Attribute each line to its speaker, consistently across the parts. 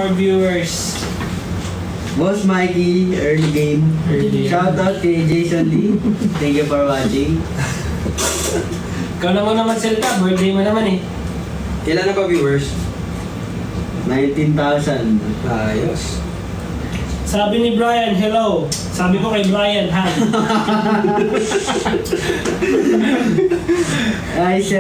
Speaker 1: more viewers.
Speaker 2: Boss Mikey, early game. Shoutout kay Jason Lee. Thank you for watching.
Speaker 1: Ikaw naman salita, birthday mo naman eh.
Speaker 3: Kailan na ba viewers?
Speaker 2: 19,000.
Speaker 3: Ayos.
Speaker 1: Sabi ni Brian, hello. Sabi ko kay Brian, hi.
Speaker 2: I7.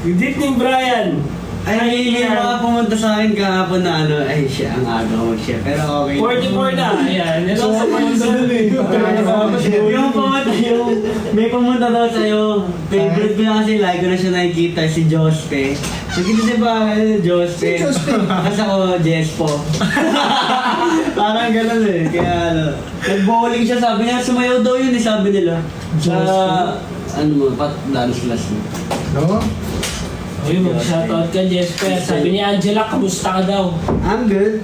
Speaker 1: Good evening, Brian.
Speaker 2: Ay, may mga pumunta sa akin kahapon na ano, ay siya, ang aga ko siya. Pero okay.
Speaker 1: 44 na, ayan. Hello sa pumunta dun eh.
Speaker 2: Yung pumunta, may pumunta daw sa'yo. Favorite ko na kasi, like ko na siya nakikita, si Jospe. Nakikita siya ba, Jospe? Kasi ako, Jespo. Parang ganun eh, kaya ano. Nag-bowling siya, sabi niya, sumayaw daw yun eh, sabi nila. Sa, ano mo, dance class mo.
Speaker 4: No?
Speaker 1: Uy, mag-shoutout ka, Jesper. Sabi ni Angela, kamusta ka daw?
Speaker 2: I'm good.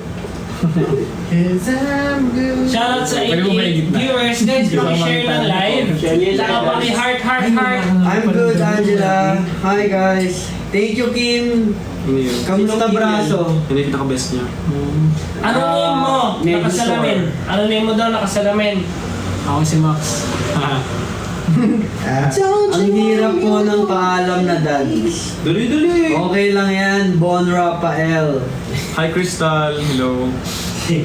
Speaker 4: Yes, I'm good.
Speaker 1: Shoutout sa
Speaker 5: Pwede mo
Speaker 1: 88
Speaker 5: mahigit na.
Speaker 1: viewers, guys. Paki-share ng live. Tsaka paki-heart.
Speaker 2: I'm good, Angela. Hi guys. Thank you, Kim. Kamusta braso?
Speaker 5: Hindi kita ka-best niya.
Speaker 1: Anong name mo?
Speaker 2: Name
Speaker 1: Nakasalamin. Anong name mo daw? Nakasalamin.
Speaker 5: Ako si Max.
Speaker 2: Ang hirap po ng paalam na dads.
Speaker 5: Dali!
Speaker 2: Okay lang yan, Bon Rafael.
Speaker 5: Hi Crystal, hello.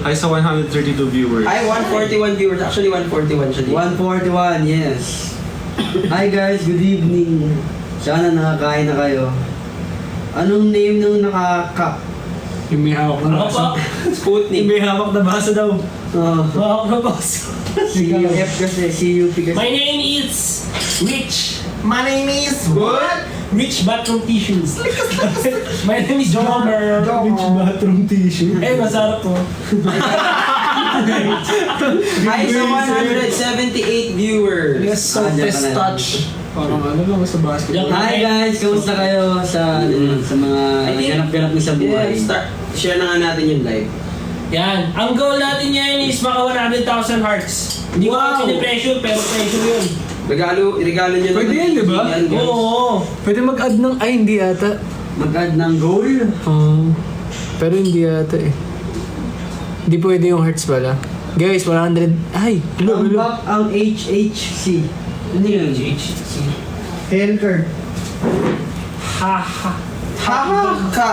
Speaker 5: Hi sa 132 viewers.
Speaker 3: Ay, 141 viewers. Actually, 141 siya dito.
Speaker 2: 141, yes. Hi guys, good evening. Sana nakakain na kayo. Anong name nung nakaka...
Speaker 5: Yung may hawak na
Speaker 1: Ako po.
Speaker 3: Sputnik.
Speaker 5: may hawak na basa daw.
Speaker 2: Oh,
Speaker 1: Wow, na boss.
Speaker 2: CUF kasi, CUP kasi.
Speaker 1: My name is Rich.
Speaker 4: My name is what?
Speaker 1: Rich bathroom tissues. My name is Jomer.
Speaker 4: Rich bathroom tissue.
Speaker 1: Eh, masarap po.
Speaker 3: Hi sa 178 viewers.
Speaker 4: Yes, so
Speaker 2: Ah, dyan
Speaker 4: test
Speaker 2: ka na.
Speaker 4: touch. Parang ano lang sa basketball.
Speaker 2: Hi guys, kamusta kayo sa sa mga
Speaker 3: I think-
Speaker 2: ganap-ganap niyo sa buhay?
Speaker 3: Yeah, start. Share na nga natin yung live.
Speaker 1: Yan. Ang goal natin ngayon is maka 100,000 hearts. Hindi ko kami pressure, pero pressure yun.
Speaker 3: Regalo nyo
Speaker 5: Pwede yan, di ba?
Speaker 1: Oo.
Speaker 5: Pwede mag-add ng... Ay, hindi ata.
Speaker 2: Mag-add ng goal?
Speaker 5: Pero hindi ata eh. Hindi pwede yung hearts pala. Guys, 100... Ay!
Speaker 2: Ang back ang HHC. Ano yun?
Speaker 4: Helker.
Speaker 1: Ha ha.
Speaker 3: Haha ka.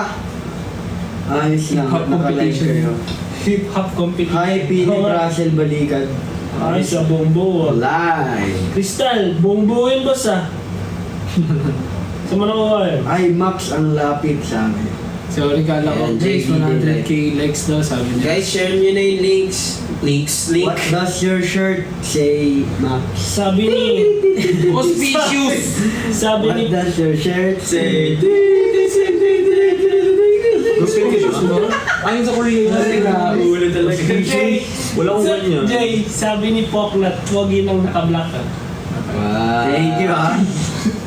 Speaker 2: Ayos lang,
Speaker 5: Hip-hop
Speaker 2: nakalive
Speaker 5: competition.
Speaker 2: kayo.
Speaker 1: Hip-hop competition.
Speaker 2: Hi, Philip Russell Balikan.
Speaker 1: Ay, sa bombo.
Speaker 2: Live.
Speaker 1: Crystal, bombo yun boss ah. Sa mo na ko kayo?
Speaker 2: Ay, Max ang lapit sa amin.
Speaker 5: Sorry, kala ko.
Speaker 3: Ayan,
Speaker 5: Guys,
Speaker 3: JD
Speaker 5: 100k likes daw sabi niya.
Speaker 3: Guys, share nyo na yung links. Link.
Speaker 2: What does your shirt say, Max?
Speaker 1: Sabi ni...
Speaker 3: Auspicious.
Speaker 1: Sabi
Speaker 2: What
Speaker 1: ni...
Speaker 2: does your shirt say?
Speaker 5: Gusto yung shoes mo? Ayun sa Korea.
Speaker 3: Ulo talaga.
Speaker 1: Jay,
Speaker 5: Wala akong ganyan.
Speaker 1: Jay, sabi ni Poknat, huwag yun ang naka-black ka.
Speaker 2: Thank you, ha?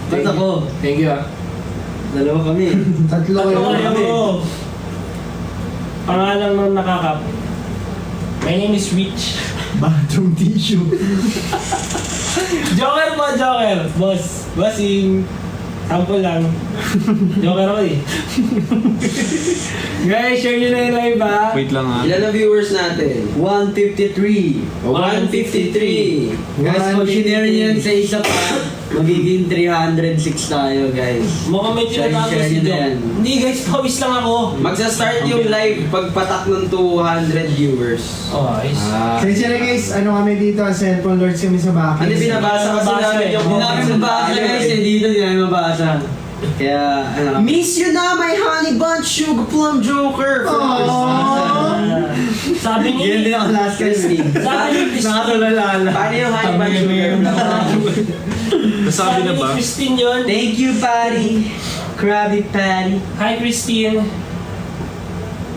Speaker 2: Ba't ako?
Speaker 5: Thank you ah.
Speaker 2: Dalawa kami.
Speaker 4: Tatlo kayo.
Speaker 1: Ano? Pangalan ng nakakap. My name is Rich.
Speaker 4: Bathroom tissue.
Speaker 1: Joker po, Joker. Boss. Bossing. Sample lang. Joker ako eh. Guys, share nyo na yung live ha.
Speaker 5: Wait lang ah.
Speaker 3: Ilan na viewers natin?
Speaker 2: 153.
Speaker 3: 153.
Speaker 2: Guys, kung sinare niyo yan sa isa pa, magiging 306 tayo, guys.
Speaker 1: Mukhang may tinatago
Speaker 2: Share
Speaker 1: si
Speaker 2: nyo na
Speaker 1: Joker.
Speaker 2: yan.
Speaker 1: Hindi guys, pawis lang ako.
Speaker 3: Magsa-start yung live pagpatak ng 200 viewers.
Speaker 1: Oh, ayos.
Speaker 4: Sensya na guys, ano kami dito, cellphone lords kami sa bakit.
Speaker 3: Ano binabasa kasi namin yung
Speaker 2: Hindi namin mabasa, guys. Eh, dito hindi namin mabasa. Kaya, ano,
Speaker 3: Miss you na, my honey bunch sugar plum joker.
Speaker 1: Sabi ni...
Speaker 2: Yan din ako last time.
Speaker 1: Sabi ni Christine.
Speaker 2: Nakatulala.
Speaker 3: Paano yung honey bunch sugar?
Speaker 5: Nasabi na
Speaker 1: Sabi
Speaker 5: ba?
Speaker 1: ni Christine yun.
Speaker 2: Thank you, Patty. Krabby Patty.
Speaker 1: Hi Christine.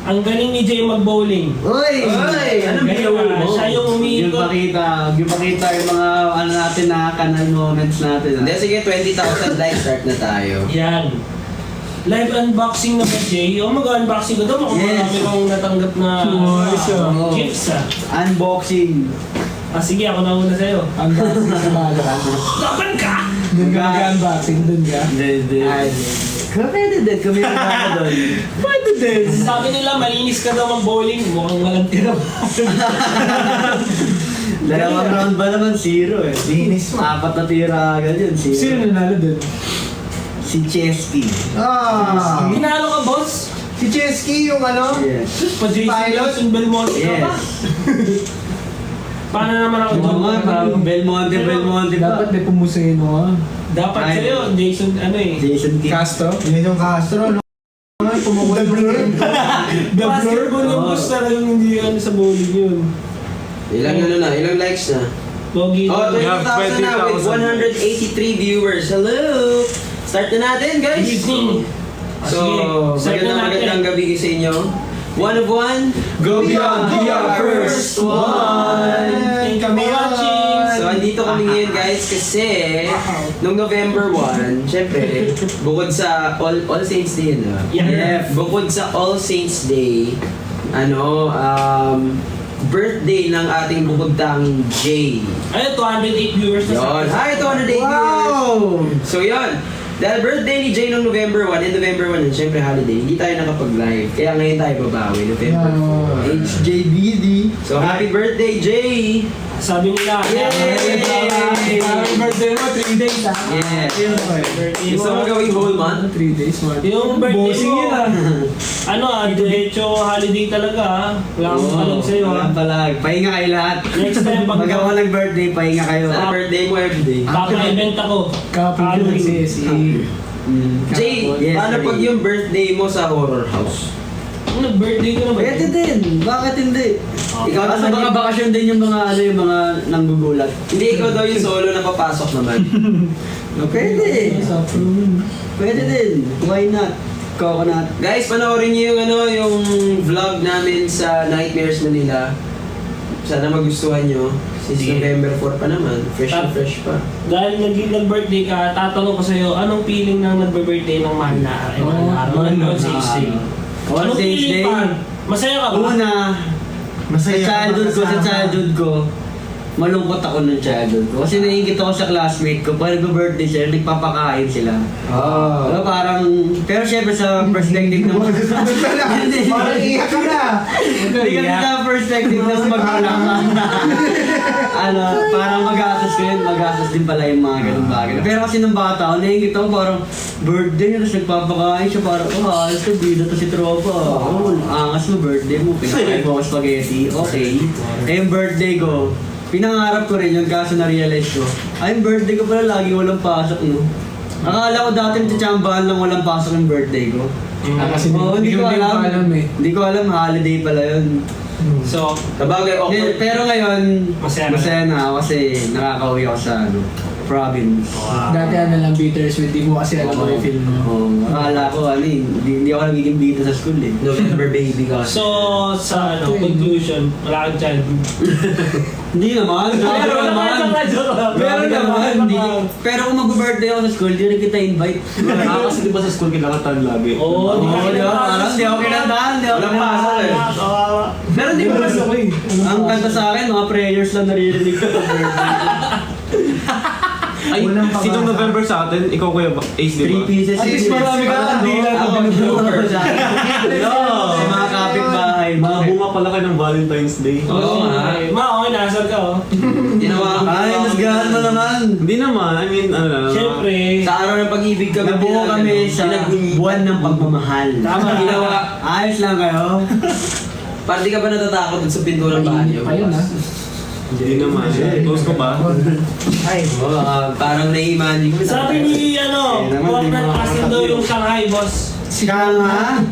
Speaker 1: Ang galing ni Jay mag-bowling.
Speaker 2: Uy!
Speaker 3: Ay, anong
Speaker 1: Galing
Speaker 3: binaw
Speaker 1: ah.
Speaker 3: mo?
Speaker 1: Siya yung
Speaker 2: Yung
Speaker 1: umiikot.
Speaker 2: pakita yung mga ano natin, nakakanal moments natin.
Speaker 3: Hindi, sige, 20,000 likes, start na tayo.
Speaker 1: Yan. Live unboxing na ba, Jay? O mag-unboxing ko daw. Mukhang
Speaker 2: Yes.
Speaker 1: marami kong natanggap na
Speaker 2: Oo.
Speaker 1: gifts ah.
Speaker 2: Unboxing.
Speaker 1: Sige, ako na una sa'yo.
Speaker 4: Unboxing sa baga.
Speaker 1: Laban ka!
Speaker 4: Doon ka mag-unboxing, doon ka.
Speaker 2: Hindi.
Speaker 4: Ay,
Speaker 2: Pwede din, kami na ako doon.
Speaker 5: Pwede din.
Speaker 1: Sabi nila, malinis ka daw mag-bowling. Mukhang walang tira.
Speaker 2: Dalawang round ba naman? 0 eh.
Speaker 4: Linis mo.
Speaker 2: 4 na tira agad yun. 0.
Speaker 5: Sino nanalo dun?
Speaker 2: Si Chesky.
Speaker 4: Ah!
Speaker 1: Ginalo ka, boss?
Speaker 4: Si Chesky yung ano?
Speaker 2: Yes.
Speaker 1: Pa-Jason
Speaker 4: Pilot?
Speaker 1: Jason Belmonte ka ba?
Speaker 2: Yes.
Speaker 1: Paano naman ako
Speaker 2: Oo nga, parang Belmonte pa.
Speaker 5: Dapat may pumusino ka.
Speaker 1: Dapat
Speaker 2: Ay.
Speaker 1: sa'yo, Jason, ano eh.
Speaker 2: Jason Kidd.
Speaker 5: Castro?
Speaker 4: Yun yung Castro, no? Pumukulit mo rin.
Speaker 1: Basketball yung boss talagang hindi ano sa bowling yun.
Speaker 3: Ilang likes na?
Speaker 1: Pogi.
Speaker 3: Oh,
Speaker 6: We have
Speaker 3: 20,000 na with 183 viewers. Hello! Start na natin, guys!
Speaker 1: Good evening.
Speaker 3: So,
Speaker 1: Start na
Speaker 3: magandang
Speaker 1: natin.
Speaker 3: gabi sa inyo. One of one,
Speaker 2: Go beyond, be our first one!
Speaker 1: Thank you for watching.
Speaker 3: So, andito kami ngayon guys kasi nung November 1, syempre, bukod sa All Saints Day, no?
Speaker 1: Yeah.
Speaker 3: Bukod sa All Saints Day, birthday ng ating bukod tanging Jay.
Speaker 1: Ayun, 208 viewers na
Speaker 3: Yun. Hi, 208 viewers!
Speaker 4: Wow!
Speaker 3: So, yun. Dahil birthday ni Jay nung November 1, and November 1 yun, syempre holiday, hindi tayo nakapag-live. Kaya ngayon tayo babawi, November 4.
Speaker 2: HJBD.
Speaker 3: So, happy birthday, Jay!
Speaker 1: Sabi nila,
Speaker 3: Yay!
Speaker 5: Happy birthday mo, 3 days ah.
Speaker 3: Yes.
Speaker 1: birthday
Speaker 3: Gusto mo
Speaker 1: mo.
Speaker 3: gawing whole month?
Speaker 5: 3 days, man.
Speaker 1: Yung birthday
Speaker 5: Bossing
Speaker 1: mo,
Speaker 5: yun ah.
Speaker 1: ano diretso holiday talaga ah. Wala akong palag sa'yo ah.
Speaker 2: Walang palag. Pahinga kayo lahat.
Speaker 1: Next time, pag
Speaker 2: Pag ako nag-birthday, pahinga kayo.
Speaker 3: Sa birthday mo everyday.
Speaker 1: kaka-event ako.
Speaker 5: Kapag
Speaker 1: Halloween.
Speaker 5: kasi si...
Speaker 3: Jay,
Speaker 2: Yes,
Speaker 3: paano
Speaker 2: sir.
Speaker 3: pag yung birthday mo sa horror house?
Speaker 1: Nag-birthday ko na ba?
Speaker 2: Pwede din. Bakit hindi?
Speaker 3: Ikaw
Speaker 2: Kaso
Speaker 3: naman
Speaker 2: baka
Speaker 3: yung-
Speaker 2: bakasyon din yung mga nanggugulat.
Speaker 3: Hindi, ikaw daw yung solo na papasok naman.
Speaker 2: Pwede. Pwede din. Why not? Coconut.
Speaker 3: Guys, panoorin niyo yung vlog namin sa Nightmares Manila. Sana magustuhan nyo. Since
Speaker 1: Sige.
Speaker 3: November 4 pa naman. Fresh na fresh pa.
Speaker 1: Dahil nag-birthday ka, tatanong ko sa'yo, anong feeling ng nag-birthday ng mahal na araw? Ano sa day?
Speaker 2: All
Speaker 1: Anong
Speaker 2: Saints
Speaker 1: feeling
Speaker 2: Day.
Speaker 1: pa? Masaya ka ba?
Speaker 2: Una,
Speaker 4: Masaya
Speaker 2: sa childhood ko, malungkot ako ng childhood ko. Kasi naiingit ako sa classmate ko. Pag nag-birthday sila, nagpapakain sila.
Speaker 3: Oh.
Speaker 2: Diba, parang, pero syempre sa perspective ng
Speaker 4: Parang iyak ka na.
Speaker 2: Hindi kasi sa perspective ng magulang ka na, parang magastos ko yun, magastos din pala yung mga ganung bagay. Pero kasi nung bata ako, naiingit ako parang birthday, tapos nagpapakain siya, parang, ayos to, bida to si tropa. Angas mo, birthday mo, pinakain mo ako spaghetti, okay. Eh yung birthday ko, pinangarap ko rin yun, kaso na-realize ko, yung birthday ko pala lagi walang pasok, no? Akala ko dati natsambahan lang walang pasok yung birthday ko.
Speaker 5: Kasi
Speaker 2: Hindi ko alam.
Speaker 5: eh.
Speaker 2: Hindi ko alam, holiday pala yun.
Speaker 1: So,
Speaker 3: Kabagay, awkward.
Speaker 2: Pero ngayon,
Speaker 1: Masaya na.
Speaker 2: masaya na ako kasi nakakauwi ako sa province.
Speaker 5: Dati lang bittersweet, di mo kasi alam mo yung film mo.
Speaker 2: Akala ko, hindi ako nagiging bida sa school eh.
Speaker 3: November baby ka.
Speaker 1: so sa conclusion, wala kang childhood.
Speaker 2: Hindi naman,
Speaker 1: Pero
Speaker 2: Pero naman, hindi. Pero kung mag-birthday ako sa school, hindi rin kita invite.
Speaker 6: Kasi di ba sa school kinakatan lagi?
Speaker 1: Oo,
Speaker 2: Oo, di ba? Parang di ako kinantahan, di ako
Speaker 3: Walang pasok eh.
Speaker 2: Pero di ba ang kanta sa akin, mga prayers lang naririnig ko sa birthday.
Speaker 6: Ay,
Speaker 4: Walang pabasa.
Speaker 6: sinong November sa atin? Ikaw kuya ba? Ace, di ba?
Speaker 2: 3 pieces.
Speaker 5: At least marami ka, hindi lang
Speaker 2: Ako
Speaker 5: ako
Speaker 2: nag-blooper sa akin. Sa mga kapitbahay.
Speaker 6: Mga bunga pala kayo ng Valentine's Day.
Speaker 3: Oo nga.
Speaker 1: Okay, nasal ka oh.
Speaker 3: Ginawa ko.
Speaker 2: Ay, nasgahan mo naman.
Speaker 6: Hindi naman, I mean, ano lang.
Speaker 1: Siyempre,
Speaker 3: Sa araw ng pag-ibig kami.
Speaker 2: Nabuo kami sa buwan ng pagmamahal.
Speaker 1: Tama.
Speaker 3: Ginawa.
Speaker 2: Ayos lang kayo.
Speaker 3: Parang di ka ba natatakot dun sa pinto ng bahay niyo?
Speaker 5: Ayun ah.
Speaker 6: Hindi naman. Close ko ba?
Speaker 1: ay.
Speaker 3: Oo, parang na-imagine ko.
Speaker 1: Sabi ni Buwak na Castle daw yung Shanghai, boss.
Speaker 2: Shanghai?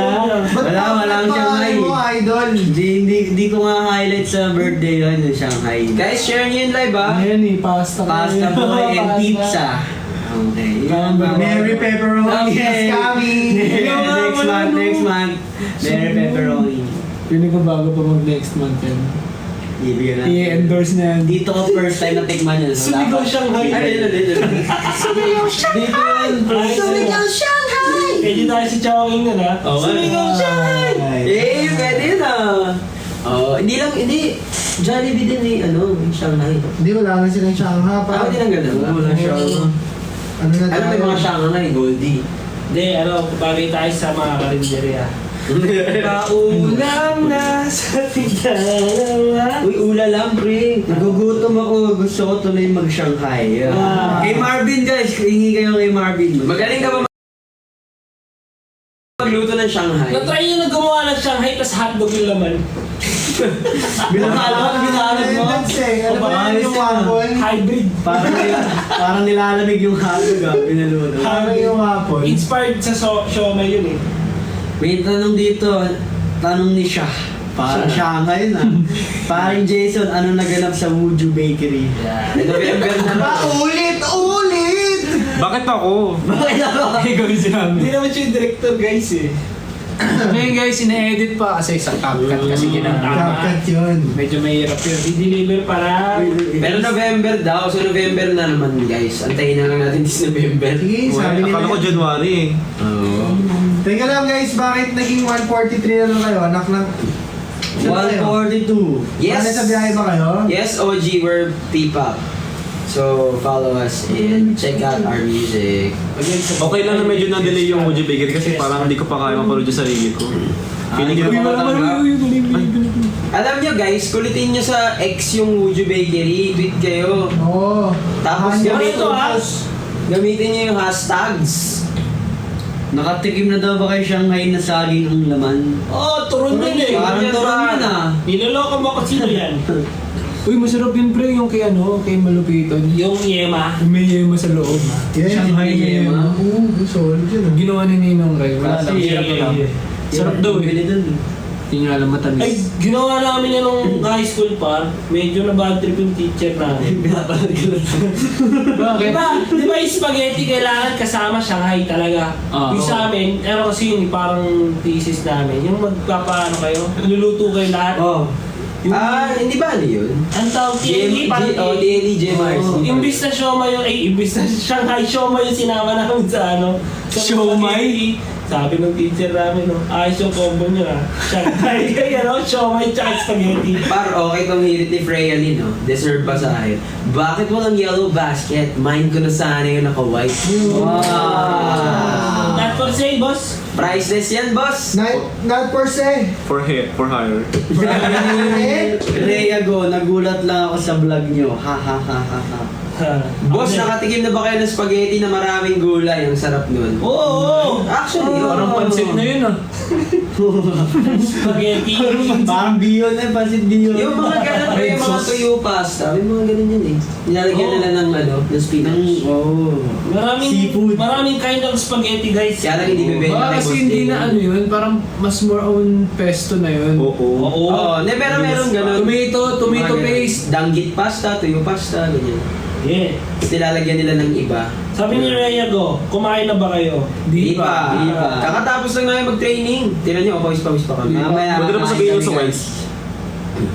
Speaker 2: Walang Shanghai.
Speaker 4: mo, idol.
Speaker 2: Hindi ko nga highlight sa birthday yun, yung Shanghai.
Speaker 3: Guys, share niyo yung live ah.
Speaker 5: Ayan eh, pasta.
Speaker 2: Pasta boy and pizza. Okay.
Speaker 4: Mary Pepperoni
Speaker 2: Okay.
Speaker 4: is coming.
Speaker 2: Next month. Mary Pepperoni.
Speaker 5: Piling ko bago pa mag next month yan.
Speaker 2: Ibigyan natin.
Speaker 5: I-endorse na yan.
Speaker 2: Dito ko first time na tikman yun.
Speaker 1: Sumigaw Shanghai.
Speaker 3: Ay, dito.
Speaker 2: Dito yun.
Speaker 1: Sumigaw Shanghai! Pwede tayo si Chowking nun ha. Sumigaw Shanghai!
Speaker 3: Eh, pwede yun ah. Oh, hindi. Jollibee din eh, yung Shanghai.
Speaker 4: Hindi, wala na silang Shanghai pa.
Speaker 3: Hindi lang ganun.
Speaker 2: Wala siya.
Speaker 4: Ano na
Speaker 3: Ano may mga Shanghai, Goldie?
Speaker 1: Hindi, bagay tayo sa mga karinderya. Paulam na sa tigalawa.
Speaker 3: Uy, ula lang, pre. Nagugutom ako. Gusto ko tuloy mag-Shanghai. Kay Marvin, guys. Hingi kayo kay Marvin. Magaling ka ba magluto ng Shanghai?
Speaker 1: Na-try nyo na gumawa ng Shanghai, tas hotdog yung laman.
Speaker 2: Binalag mo?
Speaker 4: Ano ba yun yung waffle?
Speaker 1: Hybrid.
Speaker 2: Parang nilalamig yung hotdog binaluto.
Speaker 4: Parang yung waffle.
Speaker 1: Inspired sa siomay yun eh.
Speaker 2: May tanong dito, tanong ni Shah. Parang Shanghai na. Parang Jason, ano naganap sa Wuju Bakery?
Speaker 3: November na.
Speaker 4: Ulit!
Speaker 6: Bakit ako?
Speaker 2: Bakit ako?
Speaker 5: Gawin sinabi.
Speaker 1: Hindi naman siya yung director guys eh.
Speaker 5: Ngayon guys, ina-edit pa kasi sa CapCut kasi ginagawa.
Speaker 4: Kapkat yun.
Speaker 5: Medyo mahirap yun.
Speaker 1: I-deliver para...
Speaker 3: Pero November daw. So November na naman, guys. Antayin na lang natin this November.
Speaker 4: Sige, sabi nila.
Speaker 6: Akala ko January eh.
Speaker 3: Oo.
Speaker 4: Teka lang guys, bakit naging 143 na lang kayo? Anak lang.
Speaker 2: 142.
Speaker 3: Yes.
Speaker 4: Ano sa biyahe ba kayo?
Speaker 3: Yes, OG, we're P-pop. So, follow us and check out our music.
Speaker 6: Okay lang na medyo na-delay yung Muji Bakery kasi parang hindi ko pa kaya mapanood yung sarili ko. Feeling ko na
Speaker 3: Matanggap. Alam nyo guys, kulitin nyo sa X yung Wuju Bakery, tweet kayo.
Speaker 4: Oo.
Speaker 3: Tapos
Speaker 4: Ano
Speaker 3: gamitin nyo yung hashtags.
Speaker 2: Nakatikim na daw ba kayo Shanghai na saging ang laman?
Speaker 1: Oh, turon yun eh.
Speaker 2: Parang turon yun ah.
Speaker 1: Niloloko mo ko sino yan?
Speaker 5: Uy, masarap yun pre, yung kay kay Malupiton.
Speaker 1: Yung Yema.
Speaker 5: Yung may yema sa loob. Shanghai yema.
Speaker 4: Oo, solid yun.
Speaker 5: Ginawa ni Ninong Ray. Wala lang,
Speaker 1: Kasi,
Speaker 5: sarap lang. Sarap daw
Speaker 2: Bili
Speaker 5: eh.
Speaker 2: dun.
Speaker 5: Hindi nga alam
Speaker 1: Ay,
Speaker 5: matamis.
Speaker 1: ginawa namin yan nung high school pa. Medyo na bad trip yung teacher namin.
Speaker 5: Bakit?
Speaker 1: Di ba yung spaghetti kailangan kasama Shanghai talaga?
Speaker 5: Ah,
Speaker 1: Yung
Speaker 5: oo.
Speaker 1: sa amin, kasi yun parang thesis namin. Yung magpapaano kayo, luluto kayo lahat.
Speaker 3: Oh. Hindi ba ano yun?
Speaker 1: Ang tawag TNT, parang
Speaker 3: DLE, JMRC.
Speaker 1: Imbis na siomay yung, imbis na Shanghai siomay yung sinama namin sa sa
Speaker 5: Siomay?
Speaker 1: spaghetti. Sabi ng teacher namin, ayos yung combo nyo Shanghai, siomay tsaka spaghetti.
Speaker 3: Par, okay tong hirit ni Freya Lin, no? Deserve pa sa akin. Bakit walang yellow basket? Mine ko na sana yung naka-white. Wow!
Speaker 1: Not for sale, boss.
Speaker 3: Priceless yan, boss!
Speaker 4: Not per se.
Speaker 6: for hire.
Speaker 2: Rhea Go, nagulat lang ako sa vlog nyo. Ha ha ha ha ha.
Speaker 3: Boss, nakatikim na ba kayo ng spaghetti na maraming gulay? Ang sarap nun.
Speaker 1: Oo!
Speaker 3: Actually,
Speaker 5: Parang pansit na yun ah.
Speaker 1: Spaghetti.
Speaker 2: Parang biyon eh, pasit biyon.
Speaker 3: Yung mga ganun pa yung mga tuyo pasta, may mga ganun yun eh. Nilalagyan nila ng spinach.
Speaker 1: Maraming kind of spaghetti, guys.
Speaker 3: Kaya lang hindi bibenta kay
Speaker 5: Kasi
Speaker 3: Boss
Speaker 5: hindi
Speaker 3: Dave.
Speaker 5: na ano yun, parang mas more on pesto na yun.
Speaker 6: Oo.
Speaker 3: Oo, pero meron ganun.
Speaker 5: Tomato
Speaker 3: Mga ganun.
Speaker 5: paste.
Speaker 3: Danggit pasta, tuyo pasta, ganyan.
Speaker 1: Yeah.
Speaker 3: Tapos nilalagyan nila ng iba.
Speaker 1: Sabi ni Rhea Go, kumain na ba kayo?
Speaker 3: Di pa. Kakatapos lang namin mag-training. Tinan nyo, pawis-pawis pa kami. Mamaya,
Speaker 6: Pwede naman
Speaker 3: kakain
Speaker 6: sabihin
Speaker 3: kami,
Speaker 6: sa
Speaker 3: guys.
Speaker 6: Wens.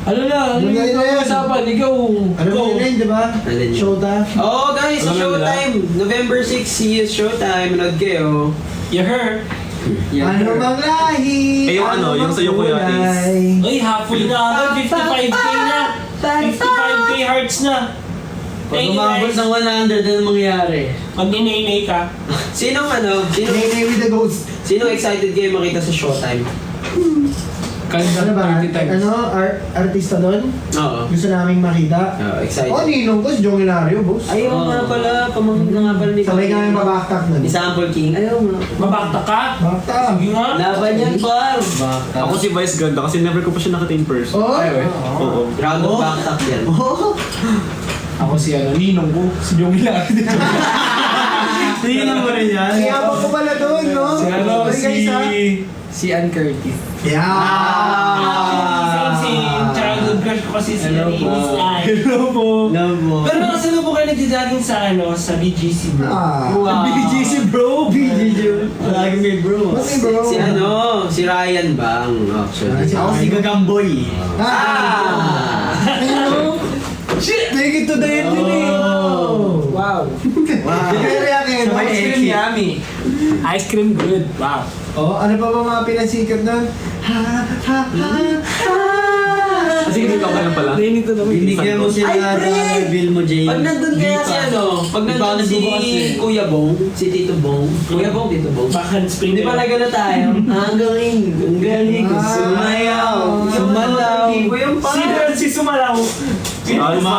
Speaker 5: Ano na? Ano
Speaker 4: Ano na
Speaker 5: yung
Speaker 4: yun?
Speaker 5: usapan? Ikaw.
Speaker 4: Ano ba yun, di ba?
Speaker 3: Alin yun?
Speaker 4: Showta?
Speaker 3: Oh guys, sa
Speaker 6: Alam na nila.
Speaker 3: Showtime! November 6 is Showtime. Manood kayo.
Speaker 1: You heard?
Speaker 4: Ano mang lahi?
Speaker 6: Eh, yung ano, yung sa'yo, Kuya Ace.
Speaker 1: Uy, halfway na agad, 55k na. 55k hearts na.
Speaker 2: Pag
Speaker 1: Thank you
Speaker 2: umabot
Speaker 1: guys.
Speaker 2: ng 100, ano mangyayari?
Speaker 1: Pag ninay ka.
Speaker 3: Sinong
Speaker 4: Nay with the ghost.
Speaker 3: sinong excited kayo makita sa Showtime?
Speaker 5: Kanda
Speaker 4: Ano ba?
Speaker 5: 30 times.
Speaker 4: Artista doon?
Speaker 3: Oo.
Speaker 4: Gusto naming makita.
Speaker 3: Excited.
Speaker 4: Oh, ninong ko, si Jong Hilario, boss.
Speaker 3: Ayaw nga pala, pamangkin na nga pala ni
Speaker 4: Sabay kami mabaktak nun.
Speaker 3: Ni Sample King. Ayaw nga.
Speaker 1: Mabakta ka?
Speaker 4: Baktak.
Speaker 1: Sige nga.
Speaker 3: Laban yan, par.
Speaker 6: Ako si Vice ganda kasi never ko pa siya nakita in person.
Speaker 4: Oh?
Speaker 6: Oo.
Speaker 3: Round of backtack yan.
Speaker 5: Ako si Ninong ko. Si Jong Hilario.
Speaker 2: Tingnan mo rin yan.
Speaker 4: Kaya ko pala doon, no? Sorry, guys, ha?
Speaker 5: Si Ann Curtis.
Speaker 4: Yeah!
Speaker 1: Si childhood crush ko kasi si
Speaker 5: Hello po.
Speaker 1: Hello po.
Speaker 2: Love mo.
Speaker 1: Pero nakasalo po kayo nagja-jogging sa BGC bro.
Speaker 4: Ah.
Speaker 2: BGC bro! BGC. Lagi may bro.
Speaker 4: What's it, bro?
Speaker 3: Si Ryan Bang, actually.
Speaker 2: Ako si Gagamboy.
Speaker 3: Ah!
Speaker 4: Hello?
Speaker 1: Shit!
Speaker 2: Take it to the end yun eh.
Speaker 4: Oh!
Speaker 1: Wow.
Speaker 4: Wow! Kaya
Speaker 2: Sa may
Speaker 5: Ice cream yummy. Ice cream good. Wow.
Speaker 4: Oh, ano pa ba mga pinasikat nun? Ha, ha, ha, ha,
Speaker 6: Sige, dito ka lang pala.
Speaker 2: Binigyan mo sila
Speaker 3: Ay, pre!
Speaker 2: ng reveal mo, Jay.
Speaker 3: Pag nandun kaya si ano, pag
Speaker 2: Di pa
Speaker 3: nandun si
Speaker 2: nagbubukas eh.
Speaker 3: Kuya Bong, si Tito Bong, Kuya Bong, Tito Bong.
Speaker 1: Backhand spring.
Speaker 3: Di ba nagano tayo? Ang galing, sumayaw, sumalaw. Tipo yung pa.
Speaker 1: Si Sumalaw.
Speaker 6: Alma!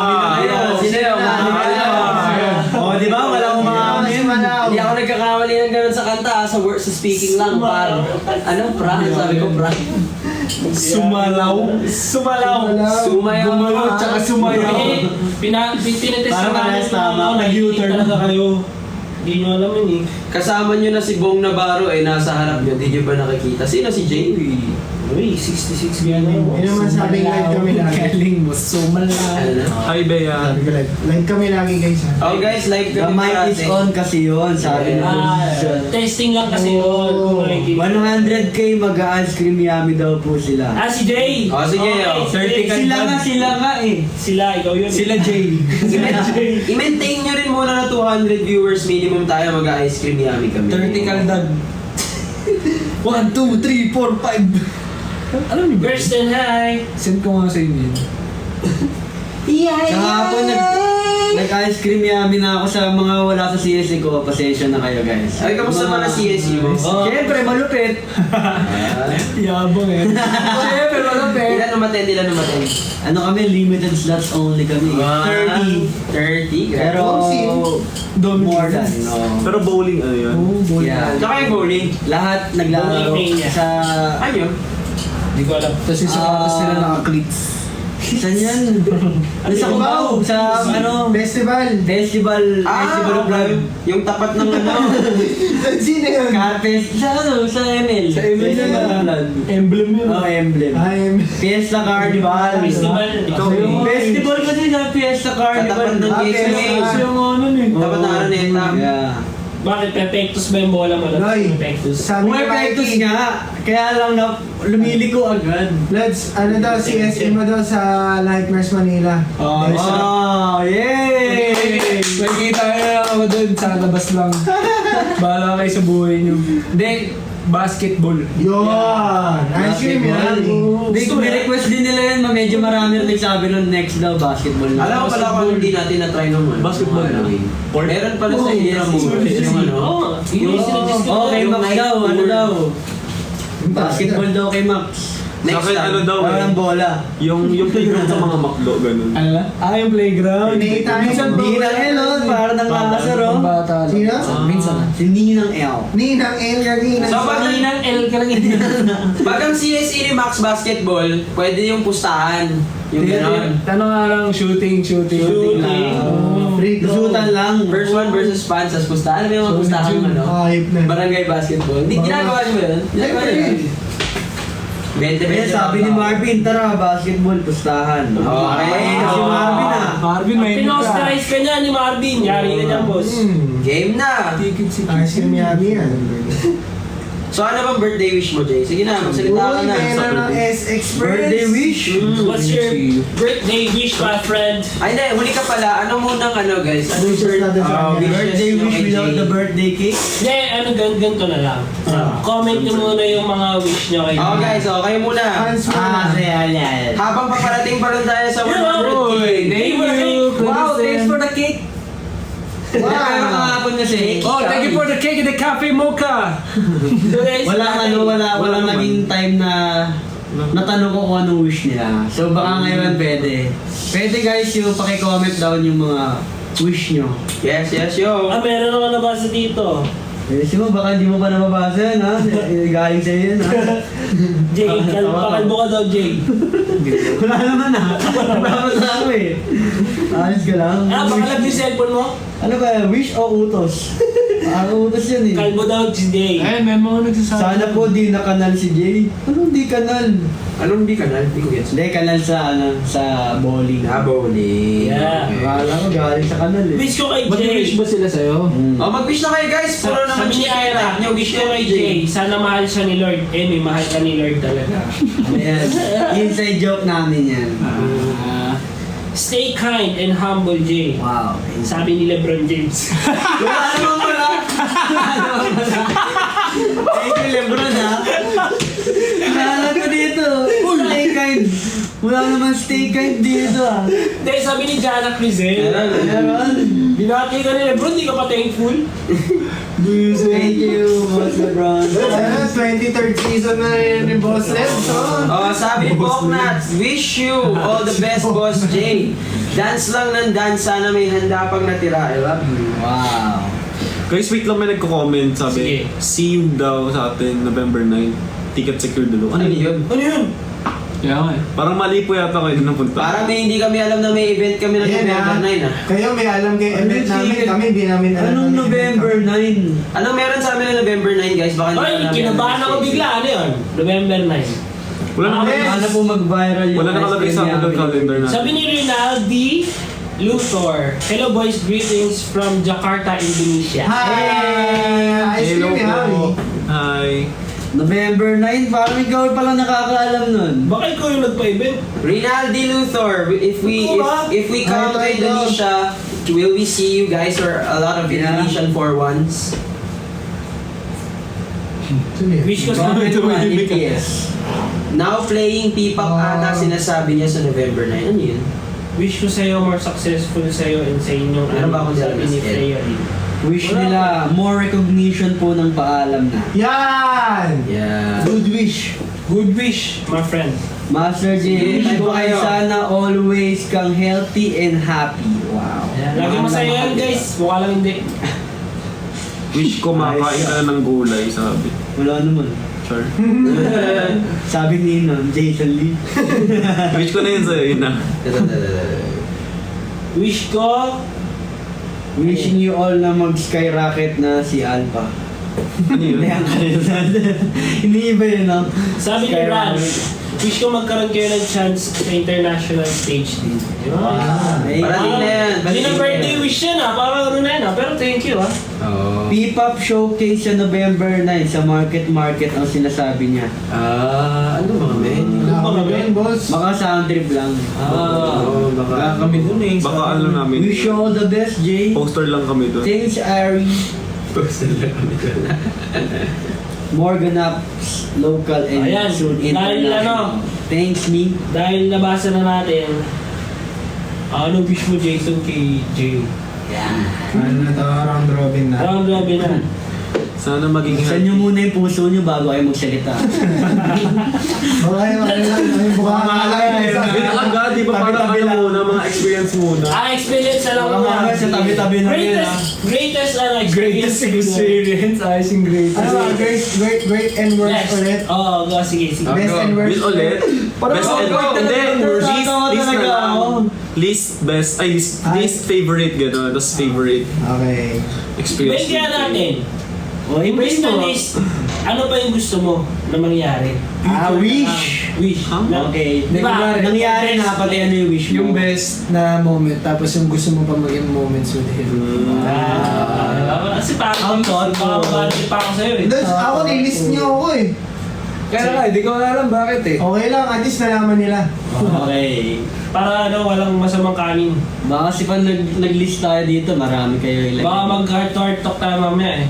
Speaker 3: Sino yung
Speaker 2: Oh, di ba? Walang umamin.
Speaker 3: Hindi ako nagkakamali ng ganun sa kanta, sa word, sa speaking lang, par. Ano, pra? Sabi ko, pra.
Speaker 1: Sumalaw.
Speaker 3: Sumayaw.
Speaker 1: Gumalaw, tsaka sumayaw. Pinatest
Speaker 2: Parang
Speaker 1: namin
Speaker 2: parehas tama.
Speaker 1: Nag-U-turn talaga kayo. Hindi nyo alam yun eh.
Speaker 3: Kasama nyo na si Bong Navarro ay nasa harap nyo. Di nyo ba nakikita? Sino si Jay?
Speaker 1: Uy, 66 gano'n.
Speaker 4: Yun naman sabing live kami lagi.
Speaker 5: Galing mo, sumalaw.
Speaker 3: Ano na?
Speaker 6: Hi, Bea.
Speaker 4: Sabi ko live kami lagi guys ha.
Speaker 3: Oh guys, live
Speaker 2: The
Speaker 3: kami
Speaker 2: mic is
Speaker 3: parate.
Speaker 2: on kasi yun, sabi ng
Speaker 1: Testing lang kasi yun. Kung makikita.
Speaker 2: 100k mag-ice cream yummy daw po sila.
Speaker 1: Si Jay!
Speaker 3: Oh, sige, oh.
Speaker 1: 30
Speaker 2: Sila nga eh.
Speaker 1: Sila, ikaw yun.
Speaker 2: Jay.
Speaker 3: I-maintain nyo rin muna na 200 viewers minimum tayo mag-ice cream yummy kami.
Speaker 2: 30 kaldag. 1, 2, 3, 4, 5.
Speaker 5: Alam niyo ba?
Speaker 1: Kirsten, hi!
Speaker 5: Send ko nga sa inyo yun.
Speaker 2: Kahapon nag-ice cream yummy na ako sa mga wala sa CSE ko. Pasensya na kayo guys.
Speaker 3: Ay, kamusta
Speaker 2: Mga-
Speaker 3: pala CSE mo?
Speaker 2: Siyempre, malupit.
Speaker 5: Yabang eh.
Speaker 2: Siyempre, malupit.
Speaker 3: Ilan umaten, ilan umaten?
Speaker 2: Ano kami, limited slots only kami. 30.
Speaker 3: 30,
Speaker 2: Pero, more than, no.
Speaker 6: Pero bowling, ano yun?
Speaker 5: Oo, boy.
Speaker 2: Yeah.
Speaker 3: Tsaka yung bowling.
Speaker 2: Lahat naglalaro
Speaker 1: Bowling niya.
Speaker 2: sa...
Speaker 3: Ayun.
Speaker 1: Hindi ko alam.
Speaker 5: Tapos yung sapatos nila naka-cleats.
Speaker 2: Saan yan? Sa Cubao. Sa ano?
Speaker 4: Festival.
Speaker 2: Festival. Festival of Love.
Speaker 3: Yung tapat ng ano.
Speaker 4: Sino yun?
Speaker 2: Carpes. Sa ano? Sa ML.
Speaker 5: Sa ML
Speaker 2: Festival
Speaker 5: na.
Speaker 2: of Love.
Speaker 5: Emblem yun.
Speaker 2: Oh, emblem.
Speaker 4: I'm...
Speaker 2: Fiesta Carnival.
Speaker 1: Festival.
Speaker 6: Ikaw,
Speaker 2: Festival kasi sa Fiesta Carnival.
Speaker 3: Sa tapat ng
Speaker 4: Okay,
Speaker 3: KSA.
Speaker 4: okay.
Speaker 5: yung ano eh.
Speaker 3: Tapat ng Araneta.
Speaker 2: Yeah.
Speaker 1: Bakit? Perfectus ba yung bola mo?
Speaker 4: Noy.
Speaker 1: Perfectus.
Speaker 4: Sabi ni
Speaker 2: Perfectus
Speaker 4: Mikey.
Speaker 2: nga. Kaya lang na lumiliko agad.
Speaker 4: Lads, ano daw, CSE mo daw sa Nightmares Manila.
Speaker 2: Oh, yay!
Speaker 5: Nakikita na ako doon sa labas lang. Bahala kayo sa buhay nyo. Hindi, basketball.
Speaker 4: Yun! Ice cream yan.
Speaker 2: Request din nila yan, medyo marami rin nagsabi nun next daw basketball.
Speaker 3: Alam ko pala kung hindi natin na-try nung ano.
Speaker 6: Basketball
Speaker 3: mga
Speaker 6: na.
Speaker 3: ano. Meron pala sa Intramuros yung ano.
Speaker 1: Oo. Yun yung sinadiscuss
Speaker 2: Oh, kay
Speaker 3: Yung
Speaker 2: Max
Speaker 3: night
Speaker 2: daw, ano
Speaker 3: tour.
Speaker 2: daw? Basketball daw kay Max.
Speaker 6: Sa akin, ano daw
Speaker 2: Parang
Speaker 6: eh.
Speaker 2: bola.
Speaker 6: Yung playground sa mga makdo, ganun.
Speaker 5: Ano na? Yung playground.
Speaker 4: Pinita
Speaker 5: Minsan
Speaker 4: yung-
Speaker 2: Ninang L, oh, parang nakakasaro.
Speaker 5: Pang bata lang.
Speaker 4: Sino?
Speaker 5: Minsan na.
Speaker 2: Si Ninang L.
Speaker 4: Ninang El Gagina.
Speaker 3: So, pag
Speaker 1: Ng L ka lang yun.
Speaker 3: Pag ang CSE ni Max Basketball, pwede yung pustahan. Yung gano'n.
Speaker 5: Tanong nga lang, shooting.
Speaker 1: Shooting.
Speaker 5: Oo.
Speaker 4: Free throw.
Speaker 2: Lusutan lang.
Speaker 3: First one versus fans, tas pustahan. Ano yung mga
Speaker 5: So,
Speaker 3: pustahan
Speaker 5: June.
Speaker 3: ano?
Speaker 4: Hype na.
Speaker 3: Barangay basketball. Hindi ginagawa niyo ba yun? Ginagawa niyo yun. 20
Speaker 2: Kaya sabi ni Marvin, tara, basketball, pustahan.
Speaker 3: Okay.
Speaker 2: Si Marvin ah.
Speaker 5: Marvin, may
Speaker 1: Pinosterize ka niya ni Marvin. Yari ka niyan, boss.
Speaker 3: Game na!
Speaker 5: Ticket si
Speaker 4: Ice cream yummy yan.
Speaker 3: So ano bang birthday wish mo, Jay? Sige na, magsalita ka
Speaker 4: Uy,
Speaker 3: na.
Speaker 4: meron ng SX
Speaker 2: Birthday wish.
Speaker 1: What's your birthday wish, my friend?
Speaker 3: Ay, hindi. Huli ka pala. Ano munang ano, guys? Ano
Speaker 4: Wishes natin sa kanya.
Speaker 2: Birthday wish without the birthday cake.
Speaker 1: Hindi, ganito na lang. Comment nyo muna yung mga wish nyo kay
Speaker 3: Oh, guys. Oh, kayo muna.
Speaker 4: Fans mo na.
Speaker 2: yan.
Speaker 3: Habang paparating pa rin tayo sa 100K.
Speaker 5: Thank you.
Speaker 2: Wow, thanks for the cake. Pero kahapon kasi.
Speaker 5: Oh, thank you for the cake and the cafe mocha.
Speaker 2: Walang naging time na natanong ko kung anong wish nila. So baka ngayon pwede. Pwede guys yung paki-comment down yung mga wish nyo.
Speaker 3: Yes, yo.
Speaker 1: Meron naman nabasa dito.
Speaker 2: Kasi mo, baka hindi mo pa nababasa yan ha. Galing sa'yo yan ha.
Speaker 1: Jay, pakalbo ka daw, Jay.
Speaker 2: Wala naman ha. Nababasa ako eh. Ayos ka lang.
Speaker 1: Pakalag yung cellphone mo?
Speaker 2: Ano ba, wish o utos? Utos yan eh.
Speaker 1: Kalbo daw si Jay.
Speaker 5: Ayun, may mga nagsasabi.
Speaker 2: Sana po di na kanal si Jay. Anong di kanal?
Speaker 3: Anong di kanal? Hindi ko gets.
Speaker 2: Hindi, kanal sa sa bowling.
Speaker 3: Bowling.
Speaker 1: Yeah.
Speaker 2: Akala ko galing sa kanal eh.
Speaker 1: Wish ko kay
Speaker 5: Mag-wish
Speaker 1: Jay.
Speaker 5: ba sila sa'yo?
Speaker 3: Oh, mag-wish na kayo, guys. Puro naman
Speaker 1: Sabi ni Ira,
Speaker 3: Nyo,
Speaker 1: wish ko kay Jay. Sana mahal siya ni Lord. May mahal ka ni Lord talaga.
Speaker 2: Ayan. Inside joke namin yan.
Speaker 1: Stay kind and humble, Jay.
Speaker 2: Wow.
Speaker 1: Sabi ni Lebron James.
Speaker 2: Wala naman pala. Thank you, Lebron ha. Nahalag ko dito. Stay kind kind. Wala naman stay kind dito ah.
Speaker 1: Hindi, sabi ni Jana Crizel.
Speaker 2: Meron.
Speaker 1: Binati ka nila, bro, di ka pa thankful.
Speaker 2: Thank you, Boss Lebron.
Speaker 4: Ano, 23rd season na yun ni Boss Lebson.
Speaker 3: Oh, sabi ni Boknats, wish you all the best, Boss J. Dance lang ng dance, sana may handa pang natira. I love you.
Speaker 2: Wow.
Speaker 6: Guys, wait lang, may nagko-comment, sabi,
Speaker 1: Sige.
Speaker 6: see you daw sa atin November 9. Ticket secure dalo.
Speaker 3: Ano yun?
Speaker 1: Ano yun?
Speaker 5: Kaya nga eh.
Speaker 6: Parang mali po yata kayo na napunta.
Speaker 3: Parang may hindi kami alam na may event kami ng
Speaker 4: Ayan
Speaker 3: November 9 ah.
Speaker 4: Kayo may alam kayo
Speaker 2: Ano
Speaker 4: event namin,
Speaker 2: sige?
Speaker 4: kami hindi namin alam.
Speaker 2: Anong
Speaker 4: ng
Speaker 2: November
Speaker 4: event
Speaker 2: 9?
Speaker 3: Anong meron sa amin ng November 9 guys? Baka hindi
Speaker 1: Ay,
Speaker 3: namin
Speaker 1: kinabahan ako bigla. Ano yun? November 9.
Speaker 6: Wala na
Speaker 4: Yes.
Speaker 2: Sana po mag-viral yung
Speaker 6: Wala nakalagay sa Google Calendar na.
Speaker 1: Sabi ni Rinaldi Luthor, hello boys, greetings from Jakarta, Indonesia.
Speaker 4: Hi! Ice
Speaker 6: Hello
Speaker 4: cream
Speaker 6: po.
Speaker 4: Harry.
Speaker 6: Hi.
Speaker 2: November 9, parang ikaw pala nakakaalam nun.
Speaker 1: Baka ikaw yung nagpa-event?
Speaker 3: Rinaldi Luthor, if we come to Indonesia, will we see you guys or a lot of
Speaker 2: Yeah.
Speaker 3: Indonesian for once?
Speaker 1: Wish ko sa
Speaker 2: Comment one if yes.
Speaker 3: Now playing P-pop ata sinasabi niya sa November 9. Ano yun?
Speaker 1: Wish ko sa'yo more successful sa'yo and sa inyong
Speaker 3: Meron ba akong
Speaker 1: sabi ni
Speaker 3: dalawa?
Speaker 1: Freya rin.
Speaker 2: Wish
Speaker 1: Wala
Speaker 2: nila more recognition po ng paalam na.
Speaker 4: Yan!
Speaker 3: Yeah.
Speaker 2: Good wish.
Speaker 1: Good wish, my friend.
Speaker 2: Master J, wish ko ay sana always kang healthy and happy. Wow.
Speaker 1: Lagi masaya yan guys, mukha lang hindi.
Speaker 6: Wish ko makain ka na ng gulay, sabi.
Speaker 2: Wala naman.
Speaker 6: Sure.
Speaker 2: Sabi ni Jason Lee.
Speaker 6: Wish ko na yun sa'yo, yun na.
Speaker 1: Wish ko,
Speaker 2: Wishing you all na mag-skyrocket na si Alpha.
Speaker 6: Ano yun?
Speaker 2: Hindi iba yun, no?
Speaker 1: sabi ni Raj, wish ko magkaroon kayo ng chance sa international stage din. Di ba?
Speaker 2: Ay,
Speaker 3: Parating na yan.
Speaker 1: Hindi na birthday wish yan ah, parang ano na yan ah, pero thank you ah.
Speaker 3: Oh.
Speaker 2: P-pop showcase sa November 9 sa Market ang sinasabi niya.
Speaker 3: Ano mga men?
Speaker 4: Wala kami yun, boss.
Speaker 2: Baka sound trip lang.
Speaker 3: Oh, baka
Speaker 1: kami dun eh.
Speaker 6: Baka ano namin.
Speaker 2: Wish you all the best, Jay.
Speaker 6: Poster lang kami doon.
Speaker 2: Thanks, Ari. More ganaps, local and
Speaker 1: Ayan,
Speaker 2: soon
Speaker 1: dahil
Speaker 2: international. Thanks, me.
Speaker 1: Dahil nabasa na natin, ano wish mo Jason kay Jay?
Speaker 4: Ano na to, round robin na.
Speaker 1: Round robin na.
Speaker 6: Sana maging
Speaker 2: Buksan niyo muna yung puso niyo bago kayo magsalita.
Speaker 4: Baka yung ano lang, yung bukha nga lang.
Speaker 6: Yun agad, di ba parang
Speaker 4: Tabi-tabi
Speaker 6: ano
Speaker 4: lang.
Speaker 6: muna, mga experience muna.
Speaker 1: Experience na lang
Speaker 2: Baka mamaya sa tabi-tabi na yun,
Speaker 1: Greatest experience.
Speaker 5: Ayos yung great.
Speaker 4: Ano ba, great and worst
Speaker 1: Yes.
Speaker 4: ulit.
Speaker 1: Oo, go, sige, sige.
Speaker 4: Best and worst.
Speaker 6: Will ulit? Best and hindi, least na lang. Least favorite gano'n, tapos favorite
Speaker 4: Okay.
Speaker 6: experience.
Speaker 1: Ibig kaya natin,
Speaker 2: O,
Speaker 1: imbes
Speaker 2: imbes
Speaker 1: na
Speaker 2: mo.
Speaker 1: list, ano ba yung gusto mo na mangyari?
Speaker 2: Wish.
Speaker 1: Wish.
Speaker 6: Huh?
Speaker 2: Okay.
Speaker 1: Di ba?
Speaker 2: Nangyari na, pati ano yung wish mo.
Speaker 5: Yung best na moment, tapos yung gusto mo pa maging moments with him.
Speaker 1: Kasi parang pa ako sa'yo eh.
Speaker 4: Doon, ako nilist niyo ako eh.
Speaker 5: Kaya nga, hindi ko alam bakit eh.
Speaker 4: Okay lang, at least nalaman nila.
Speaker 2: Okay.
Speaker 1: Para ano, walang masamang kanin.
Speaker 2: Baka kasi pag nag-list tayo dito, marami kayo ilagay.
Speaker 1: Baka mag-heart-to-heart talk tayo mamaya eh.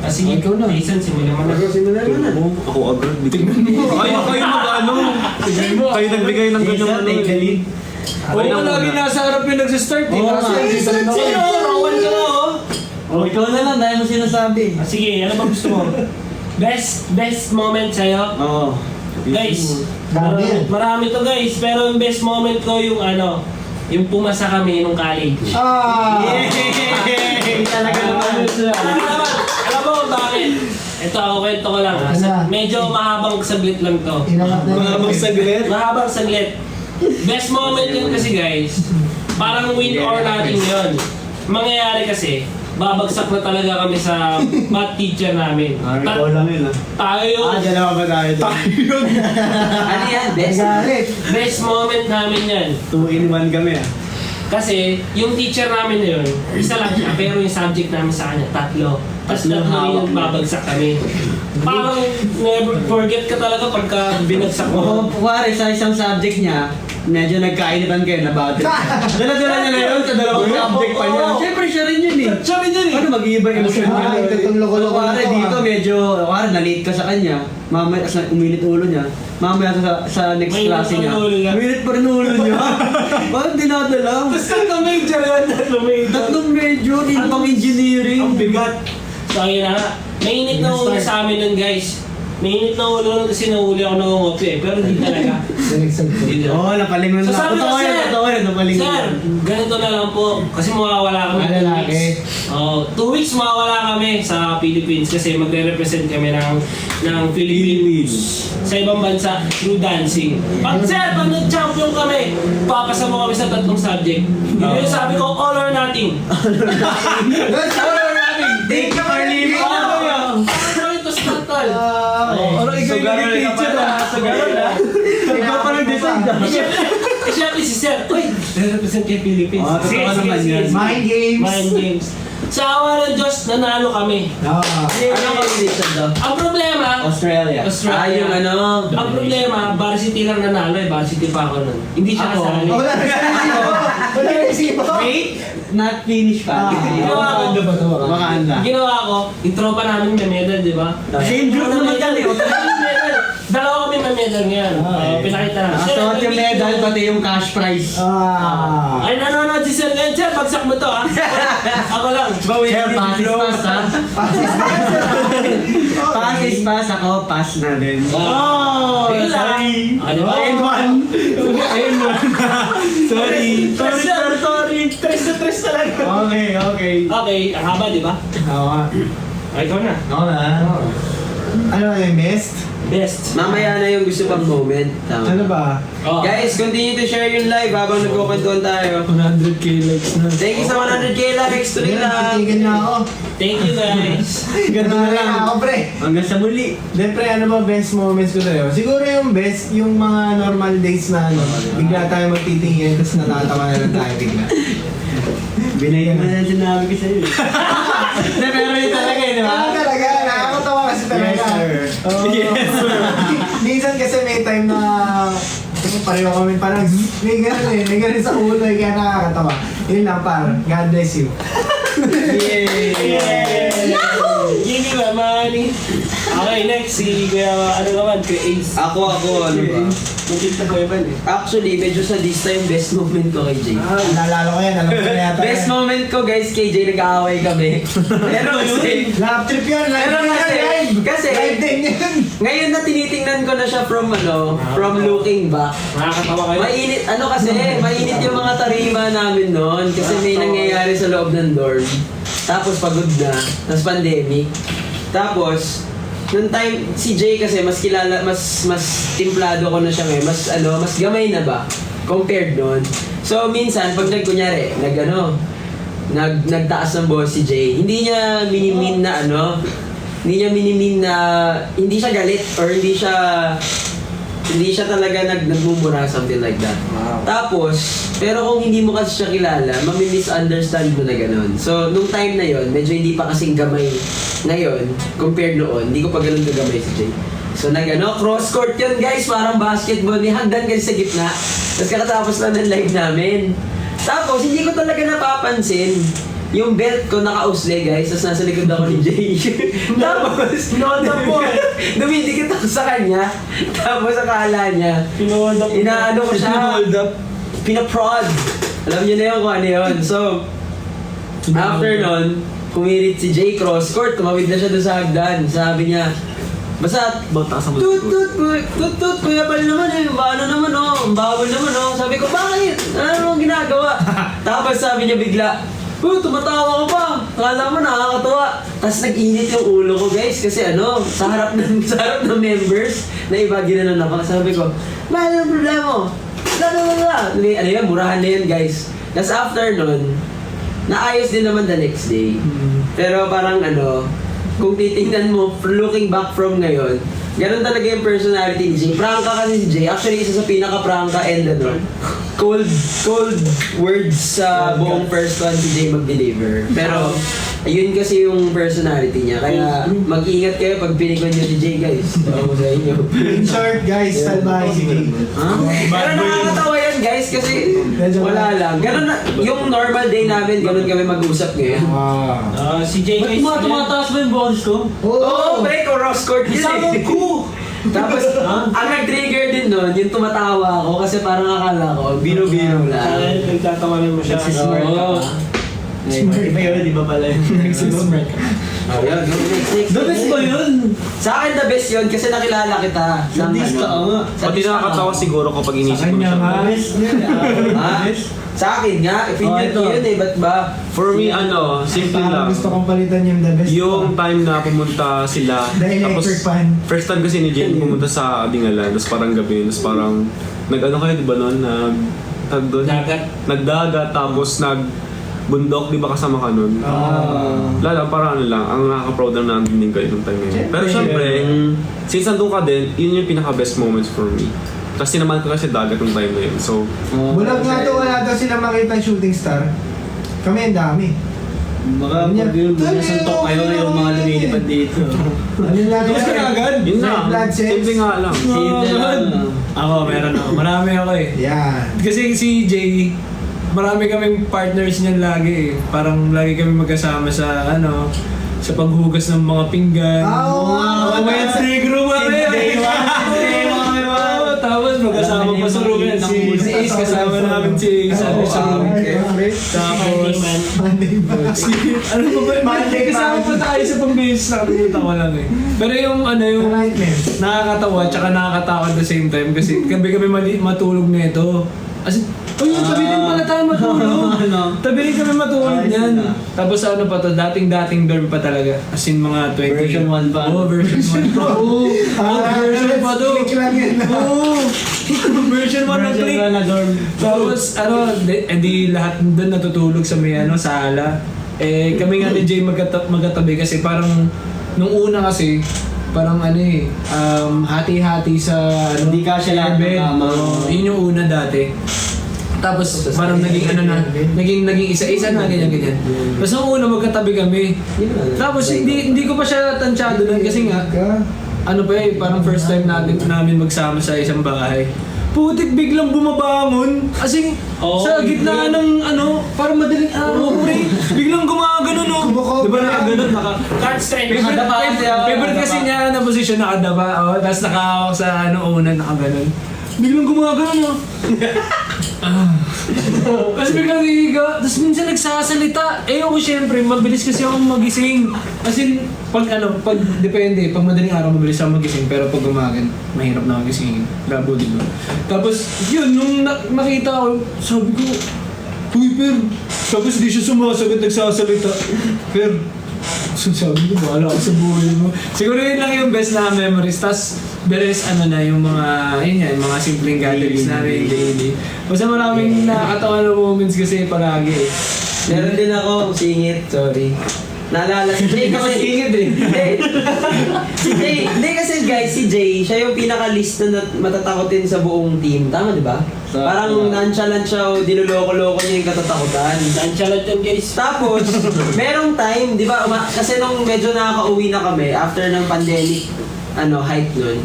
Speaker 1: Sige,
Speaker 5: Ikaw na.
Speaker 1: Jason, simulan mo na.
Speaker 6: Ako agad. Kayo mag-ano. Kayo nagbigay ng
Speaker 2: Jason,
Speaker 6: ganyan ano.
Speaker 2: take the lead.
Speaker 5: Oo, lagi nasa harap yung nagsistart eh.
Speaker 2: Oo
Speaker 5: Nasa
Speaker 2: nga.
Speaker 5: hindi pa rin ako.
Speaker 1: Sino? Rowan ka na oh.
Speaker 2: O, ikaw na lang dahil mo sinasabi.
Speaker 1: Sige, ano ba gusto mo? Best moment sa'yo?
Speaker 2: Oo.
Speaker 1: Guys,
Speaker 4: Dami yan.
Speaker 1: marami to guys, pero yung best moment ko yung ano, yung pumasa kami nung college.
Speaker 2: Yay! Talaga naman.
Speaker 1: Alam mo kung bakit? Ito ako, kwento ko lang ha. Medyo mahabang saglit lang to.
Speaker 4: Inamat na yun.
Speaker 1: Mahabang saglit. Best moment yun kasi guys, parang win or nothing yun. Mangyayari kasi, babagsak na talaga kami sa math teacher namin.
Speaker 2: Ikaw lang yun ah.
Speaker 1: Tayo,
Speaker 2: Dalawa ba tayo doon?
Speaker 3: Ano yan? Best?
Speaker 4: Nagalit.
Speaker 1: best moment namin yan.
Speaker 2: 2-in-1 kami ah.
Speaker 1: Kasi yung teacher namin na yun, isa lang siya, pero yung subject namin sa kanya, tatlo. Tapos
Speaker 2: Tatlong
Speaker 1: tatlo
Speaker 2: hawak
Speaker 1: yung
Speaker 2: mo.
Speaker 1: babagsak kami. Parang never forget ka talaga pagka binagsak
Speaker 2: Oo,
Speaker 1: mo.
Speaker 2: kuwari sa isang subject niya, medyo nagkainitan kayo na battery. Dala-dala niya na yun sa dalawang subject pa niya. Siyempre siya rin yun eh.
Speaker 1: Siya rin yun eh.
Speaker 2: Ano mag-iiba yung emotion niya?
Speaker 4: Itong loko-loko na
Speaker 2: Kuwari
Speaker 4: to,
Speaker 2: dito medyo, kuwari na-late ka sa kanya. Mamaya, uminit ulo niya. Mamaya sa next
Speaker 1: Mainit
Speaker 2: klase
Speaker 1: pa rin
Speaker 2: niya.
Speaker 1: ulo niya.
Speaker 2: Uminit pa rin ulo niya. Bakit dinadala?
Speaker 1: Tapos tatlong major yun.
Speaker 2: Tatlong medyo, din pang engineering.
Speaker 1: Ang bigat. So ayun na nga. Mainit na ulo sa amin nun guys. Mainit na ulo nun kasi nahuli ako ng ngopi eh. Pero hindi talaga. Hindi talaga.
Speaker 2: Oo, napalingon
Speaker 1: So
Speaker 2: na.
Speaker 1: sabi ko,
Speaker 2: Totoo yan,
Speaker 1: sir,
Speaker 2: totoo yan, napalingon
Speaker 1: sir,
Speaker 2: na.
Speaker 1: ganito na lang po. Kasi mawawala kami
Speaker 4: Mga
Speaker 1: 2
Speaker 4: lalaki.
Speaker 1: weeks. 2 weeks mawawala kami sa Philippines kasi magre-represent kami ng Philippines sa ibang bansa through dancing. Pag sir, pag nag-champion kami, papasa mo kami sa 3 subject. Yun yung sabi ko, all or nothing.
Speaker 2: Thank you for leaving.
Speaker 1: Ano yun to start tol?
Speaker 2: Ano ikaw yung nag-picture na? Ikaw pa nag-design na.
Speaker 1: Eh, syempre si Sir, uy, represent kay Philippines.
Speaker 2: Ah, totoo naman yan.
Speaker 4: Mind games.
Speaker 1: Mind games. Sa awa ng Diyos, nanalo kami.
Speaker 3: Anong competition to?
Speaker 1: Ang problema,
Speaker 2: Australia.
Speaker 1: Australia.
Speaker 3: Yung ano?
Speaker 1: Ang problema, varsity lang nanalo eh. Varsity pa ako nun. Hindi siya
Speaker 2: Ako?
Speaker 1: kasali.
Speaker 4: Wala na siya. Wala na siya.
Speaker 2: Wait, not finished pa.
Speaker 1: Ginawa ko,
Speaker 2: Baka anda.
Speaker 1: ginawa ko, yung tropa namin may medal, di ba?
Speaker 2: Same group naman yan eh.
Speaker 1: Medal. Dalawa kami may medal ngayon. Pinakita na.
Speaker 2: Nakasuot yung medal, pati yung cash prize.
Speaker 1: Ay, nanonood si Sir ngayon. Sir, bagsak mo to ha. Ako lang.
Speaker 2: Sir, pass ha? Pass pass ako, pass na din.
Speaker 1: Oh! Yun lang. Ah, di ba?
Speaker 2: Ayun one. Ayun one. Sorry.
Speaker 1: Sorry. Tres na tres talaga.
Speaker 2: Okay, okay.
Speaker 1: Okay, ang haba, di ba?
Speaker 4: Oo nga.
Speaker 1: Ay, ikaw na.
Speaker 2: Ako na.
Speaker 4: Ano yung best?
Speaker 1: Best.
Speaker 3: Mamaya na yung gusto pang moment. Tama.
Speaker 4: Ano ba?
Speaker 1: Oh.
Speaker 3: Guys, continue to share yung live habang nagkukwentuhan tayo.
Speaker 5: 100k likes na.
Speaker 3: Thank you sa 100k likes. Tuloy lang.
Speaker 4: Titigan na ako.
Speaker 1: Thank you guys.
Speaker 2: Ganun na lang.
Speaker 4: Ako pre.
Speaker 2: Hanggang sa muli.
Speaker 4: Then pre, ano ba best moments ko sa'yo? Siguro yung best, yung mga normal days na ano, bigla tayo magtitingin, tapos natatawa na lang tayo bigla.
Speaker 2: Binayan mo na sinabi ko sa'yo. Hindi, pero yun talaga eh, di ba?
Speaker 4: Ano talaga, nakakatawa kasi talaga.
Speaker 2: Yes, sir.
Speaker 4: Oo. Minsan kasi may time na pareho kami parang may ganun sa ulo eh, kaya nakakatawa. Yun lang par, God bless you.
Speaker 1: Give me my money. Okay, next. Si Kuya, ano naman, Kuya Ace.
Speaker 3: Ako, ano ba?
Speaker 1: Magkita ko yun eh.
Speaker 3: Actually, medyo sadista yung best moment ko kay Jay.
Speaker 4: Naalala ko yan, alam ko na yata.
Speaker 3: Best moment ko guys, kay Jay, nag-aaway kami. Pero kasi,
Speaker 4: Love trip yun,
Speaker 3: Pero kasi,
Speaker 4: live din yun.
Speaker 3: ngayon na tinitingnan ko na siya from looking back.
Speaker 1: Nakakatawa kayo.
Speaker 3: Mainit, mainit yung mga tarima namin noon kasi may nangyayari sa loob ng dorm. Tapos pagod na, tapos pandemic. Tapos, nung time, si Jay kasi mas kilala, mas timplado ko na siya ngayon. Mas gamay na ba? Compared noon. So, minsan, pag nagtaas ng boss si Jay, hindi niya minimin na hindi siya galit or hindi siya talaga nagmumura, something like that. Tapos, pero kung hindi mo kasi siya kilala, mami-misunderstand mo na ganun. So, nung time na yon, medyo hindi pa kasing gamay ngayon, compared noon, hindi ko pa ganun kagamay si Jay. So, cross court yun guys, parang basketball, may hagdan kasi sa gitna. Tapos kakatapos lang ng live namin. Tapos, hindi ko talaga napapansin yung belt ko naka-usle guys, tapos nasa likod ako ni Jay. Tapos, dumidikit ako sa kanya. Tapos akala niya, inaano ko siya, pinaprod. Alam niyo na yun kung ano yun. So, after nun, kumirit si Jay cross court, tumawid na siya doon sa hagdan. Sabi niya, basta, tut, kuya pala naman eh, ano naman oh, bawal naman oh. Sabi ko, bakit? Ano ginagawa? Tapos sabi niya bigla, tumatawa ka pa. Akala mo nakakatawa. Tapos nag-init yung ulo ko guys kasi sa harap ng members na iba ginanon ako. Sabi ko, mahal ang problema mo. Ano yan, murahan na yan guys. Tapos after nun, naayos din naman the next day. Pero parang kung titingnan mo, looking back from ngayon, ganun talaga yung personality ni Jay. Prangka kasi si Jay. Actually, isa sa pinaka-prangka and cold words sa buong first one si Jay mag-deliver. Pero, ayun kasi yung personality niya. Kaya, mag-ingat kayo pag pinikon niyo si Jay, guys. Ako sa inyo.
Speaker 4: In short guys, salbahe si Jay.
Speaker 3: Pero nakakatawa yan yan guys kasi wala lang. Ganun na, yung normal day namin, ganun kami mag-usap ngayon.
Speaker 1: Si Jay
Speaker 2: Ba't
Speaker 1: guys.
Speaker 2: tumataas ba yung boses ko?
Speaker 3: Oo, break o Ross Court yun eh. Tapos, ang nag-trigger din nun, yung tumatawa ako kasi parang akala ko, biro-biro lang.
Speaker 1: Nagtatawanan mo siya.
Speaker 2: Nagsismart ka
Speaker 1: Oo.
Speaker 2: pa. Iba yun, di ba pala yun? Nagsismart ka.
Speaker 3: Oh, yun, next.
Speaker 2: The best ba yun?
Speaker 3: Sa akin the best yun kasi nakilala kita. Sa
Speaker 2: Sadista ka nga.
Speaker 6: Pati nakakatawa siguro kapag inisip ko siya.
Speaker 2: Best yun.
Speaker 3: Ah, sa akin nga, opinion ko
Speaker 2: ito.
Speaker 3: yun eh, ba't ba?
Speaker 6: For me, simple
Speaker 4: Parang
Speaker 6: lang.
Speaker 4: gusto kong palitan yung the best.
Speaker 6: Yung time na pumunta sila,
Speaker 4: The electric fan.
Speaker 6: first time kasi ni Jane pumunta sa Dingalan, tapos parang gabi, tapos parang, nag-ano kayo, di ba nun? Tag doon?
Speaker 1: Dagat.
Speaker 6: Nagdagat, tapos bundok, di ba kasama ka nun? Lala, parang ano lang, ang nakaka-proud lang nandun din kayo nung time na yun. Pero syempre, since nandun ka din, yun yung pinaka-best moments for me. Kasi naman ko kasi dagat nung time na yun, so...
Speaker 4: Bulag nga to, wala daw sila makita shooting star. Kami ang dami.
Speaker 2: Baka pag yun, suntok kayo yung mga lumilipad dito.
Speaker 4: Ano lang
Speaker 1: Gusto ka agad?
Speaker 6: Yun na,
Speaker 4: blood cells.
Speaker 6: simple nga lang.
Speaker 2: Simple lang.
Speaker 7: Ako, meron ako. Marami ako eh.
Speaker 4: Yan.
Speaker 7: Kasi si Jay, marami kaming partners niyan lagi eh. Parang lagi kami magkasama sa sa paghugas ng mga pinggan.
Speaker 4: Oo nga.
Speaker 7: Mamaya sa negro mamaya. Tapos magkasama pa sa room yan. Si Ace, kasama namin si Ace. Sa room. Tapos,
Speaker 4: Monday ba?
Speaker 7: ano pa ba?
Speaker 4: Monday
Speaker 7: Kasama pa tayo sa pang-base. Nakalimutan ko lang eh. Pero yung yung
Speaker 4: Nightmare.
Speaker 7: nakakatawa tsaka nakakatakot at the same time kasi kami matulog nito. As in, tabi din pala tayo matulog. Tabi rin kami matulog niyan. Tapos ano pa to, dating dorm pa talaga. As in mga 20.
Speaker 2: Version 1 pa.
Speaker 7: Oo, version 1 pa. Oo, version pa to.
Speaker 4: Click lang yan.
Speaker 7: Oo, version 1 na click.
Speaker 2: na dorm.
Speaker 7: Tapos di lahat doon natutulog sa may sala. Kami nga ni Jay magkatabi kasi parang nung una kasi parang hati-hati sa
Speaker 2: Hindi kasya lahat ng
Speaker 7: bed.
Speaker 2: kama.
Speaker 7: Yun yung una dati. Tapos parang naging isa-isa na ganyan. Tapos nung una magkatabi kami. Tapos hindi ko pa siya tansyado nun kasi nga parang first time namin magsama sa isang bahay. Putik biglang bumabangon. As in, sa gitna ng parang madaling araw, pre. Biglang gumagano, no? Diba nakaganon?
Speaker 1: Card strength.
Speaker 7: Favorite kasi niya na posisyon nakadapa. Tapos nakahawak sa una, nakaganon. Biglang gumagano, no? Tapos biglang hihiga. Tapos minsan nagsasalita. Ako syempre, mabilis kasi ako magising. As in, pag depende. Pag madaling araw, mabilis ako magising. Pero pag umagan, mahirap na magising. Labo, diba? Tapos, yun, nung nakita ko, sabi ko, Uy, Per. Tapos di siya sumasagot, nagsasalita. Per. So sabi ko, bahala ka sa buhay mo. Siguro yun lang yung best na memories. Tapos, beres yung mga simpleng gatherings namin daily. Basta maraming nakakatawa na moments kasi palagi eh.
Speaker 3: Meron din ako singit, sorry. Naalala si Jay kasi
Speaker 2: Singit eh.
Speaker 3: Hindi kasi guys, si Jay, siya yung pinaka-list na matatakotin sa buong team. Tama, di ba? Parang nonchalant siya o dinuloko-loko niya yung katatakutan.
Speaker 1: Nonchalant yan guys.
Speaker 3: Tapos, merong time, di ba, kasi nung medyo nakaka-uwi na kami after ng pandemic, height nun,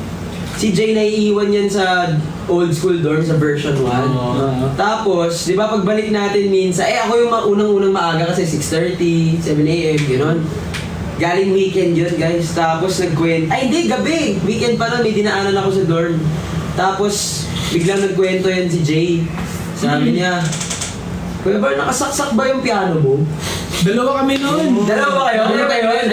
Speaker 3: si Jay naiiwan yan sa old school dorm sa version 1. Tapos, di ba pagbalik natin minsan, ako yung unang-unang maaga kasi 6:30, 7 a.m., gano'n. Galing weekend yun, guys. Tapos hindi, gabi. Weekend pa na, may dinaanan ako sa dorm. Tapos, biglang nagkwento yan si Jay. Sabi niya, Kuya Bar, nakasaksak ba yung piano mo?
Speaker 7: Dalawa kami noon.
Speaker 3: Dalawa kayo? Yun.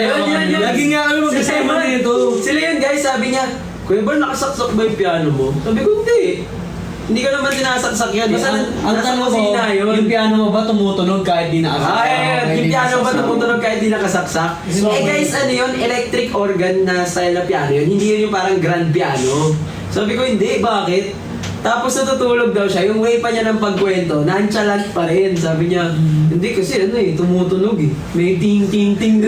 Speaker 7: Lagi nga kami magkasama nito.
Speaker 3: Sila yun guys, sabi niya, Kuya Bar, nakasaksak ba yung piano mo? Sabi ko, hindi. Hindi ko naman sinasaksak yan. Basta
Speaker 2: Ang
Speaker 3: nasa
Speaker 2: tanong ko,
Speaker 3: kusina yun.
Speaker 2: yung piano mo ba tumutunog kahit di nakasaksak?
Speaker 3: Yung piano ba tumutunog kahit di nakasaksak? Guys, yun? Electric organ na style na piano yun. Hindi yun yung parang grand piano. Sabi ko, hindi. Bakit? Tapos natutulog daw siya. Yung way pa niya ng pagkwento, nonchalant pa rin. Sabi niya, hindi kasi tumutunog eh. May ting-ting-ting.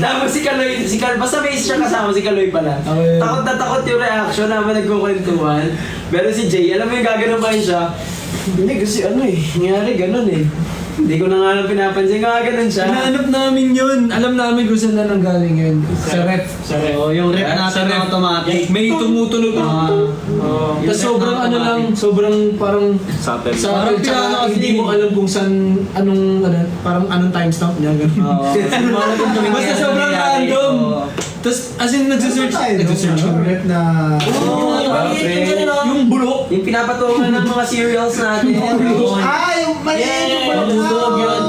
Speaker 3: Tapos si Kaloy, basta may siya kasama, si Kaloy pala. Takot na takot yung reaction naman nagkukwentuhan. Pero si Jay, alam mo yung gaganon pa rin siya. Hindi kasi nangyari ganun eh. Hindi ko na nga lang pinapansin. Nga ganun siya.
Speaker 7: Hinahanap namin yun. Alam namin kung saan na nanggaling yun. Sa ref.
Speaker 2: Oo, yung rep natin na automatic.
Speaker 7: May tumutunog. Tapos sobrang ano lang, sobrang parang
Speaker 6: Sa atin.
Speaker 7: sa
Speaker 2: Parang
Speaker 7: akin, tsaka
Speaker 2: piano kasi.
Speaker 7: hindi mo alam kung saan, parang anong timestamp niya, ganun.
Speaker 2: Oo.
Speaker 7: Basta sobrang random. Tapos as in nagsisearch
Speaker 4: Yung rep na...
Speaker 7: yung bulok.
Speaker 3: Yung pinapatungan ng mga cereals natin.
Speaker 4: Ah, yung maliit yung
Speaker 7: Busog yun.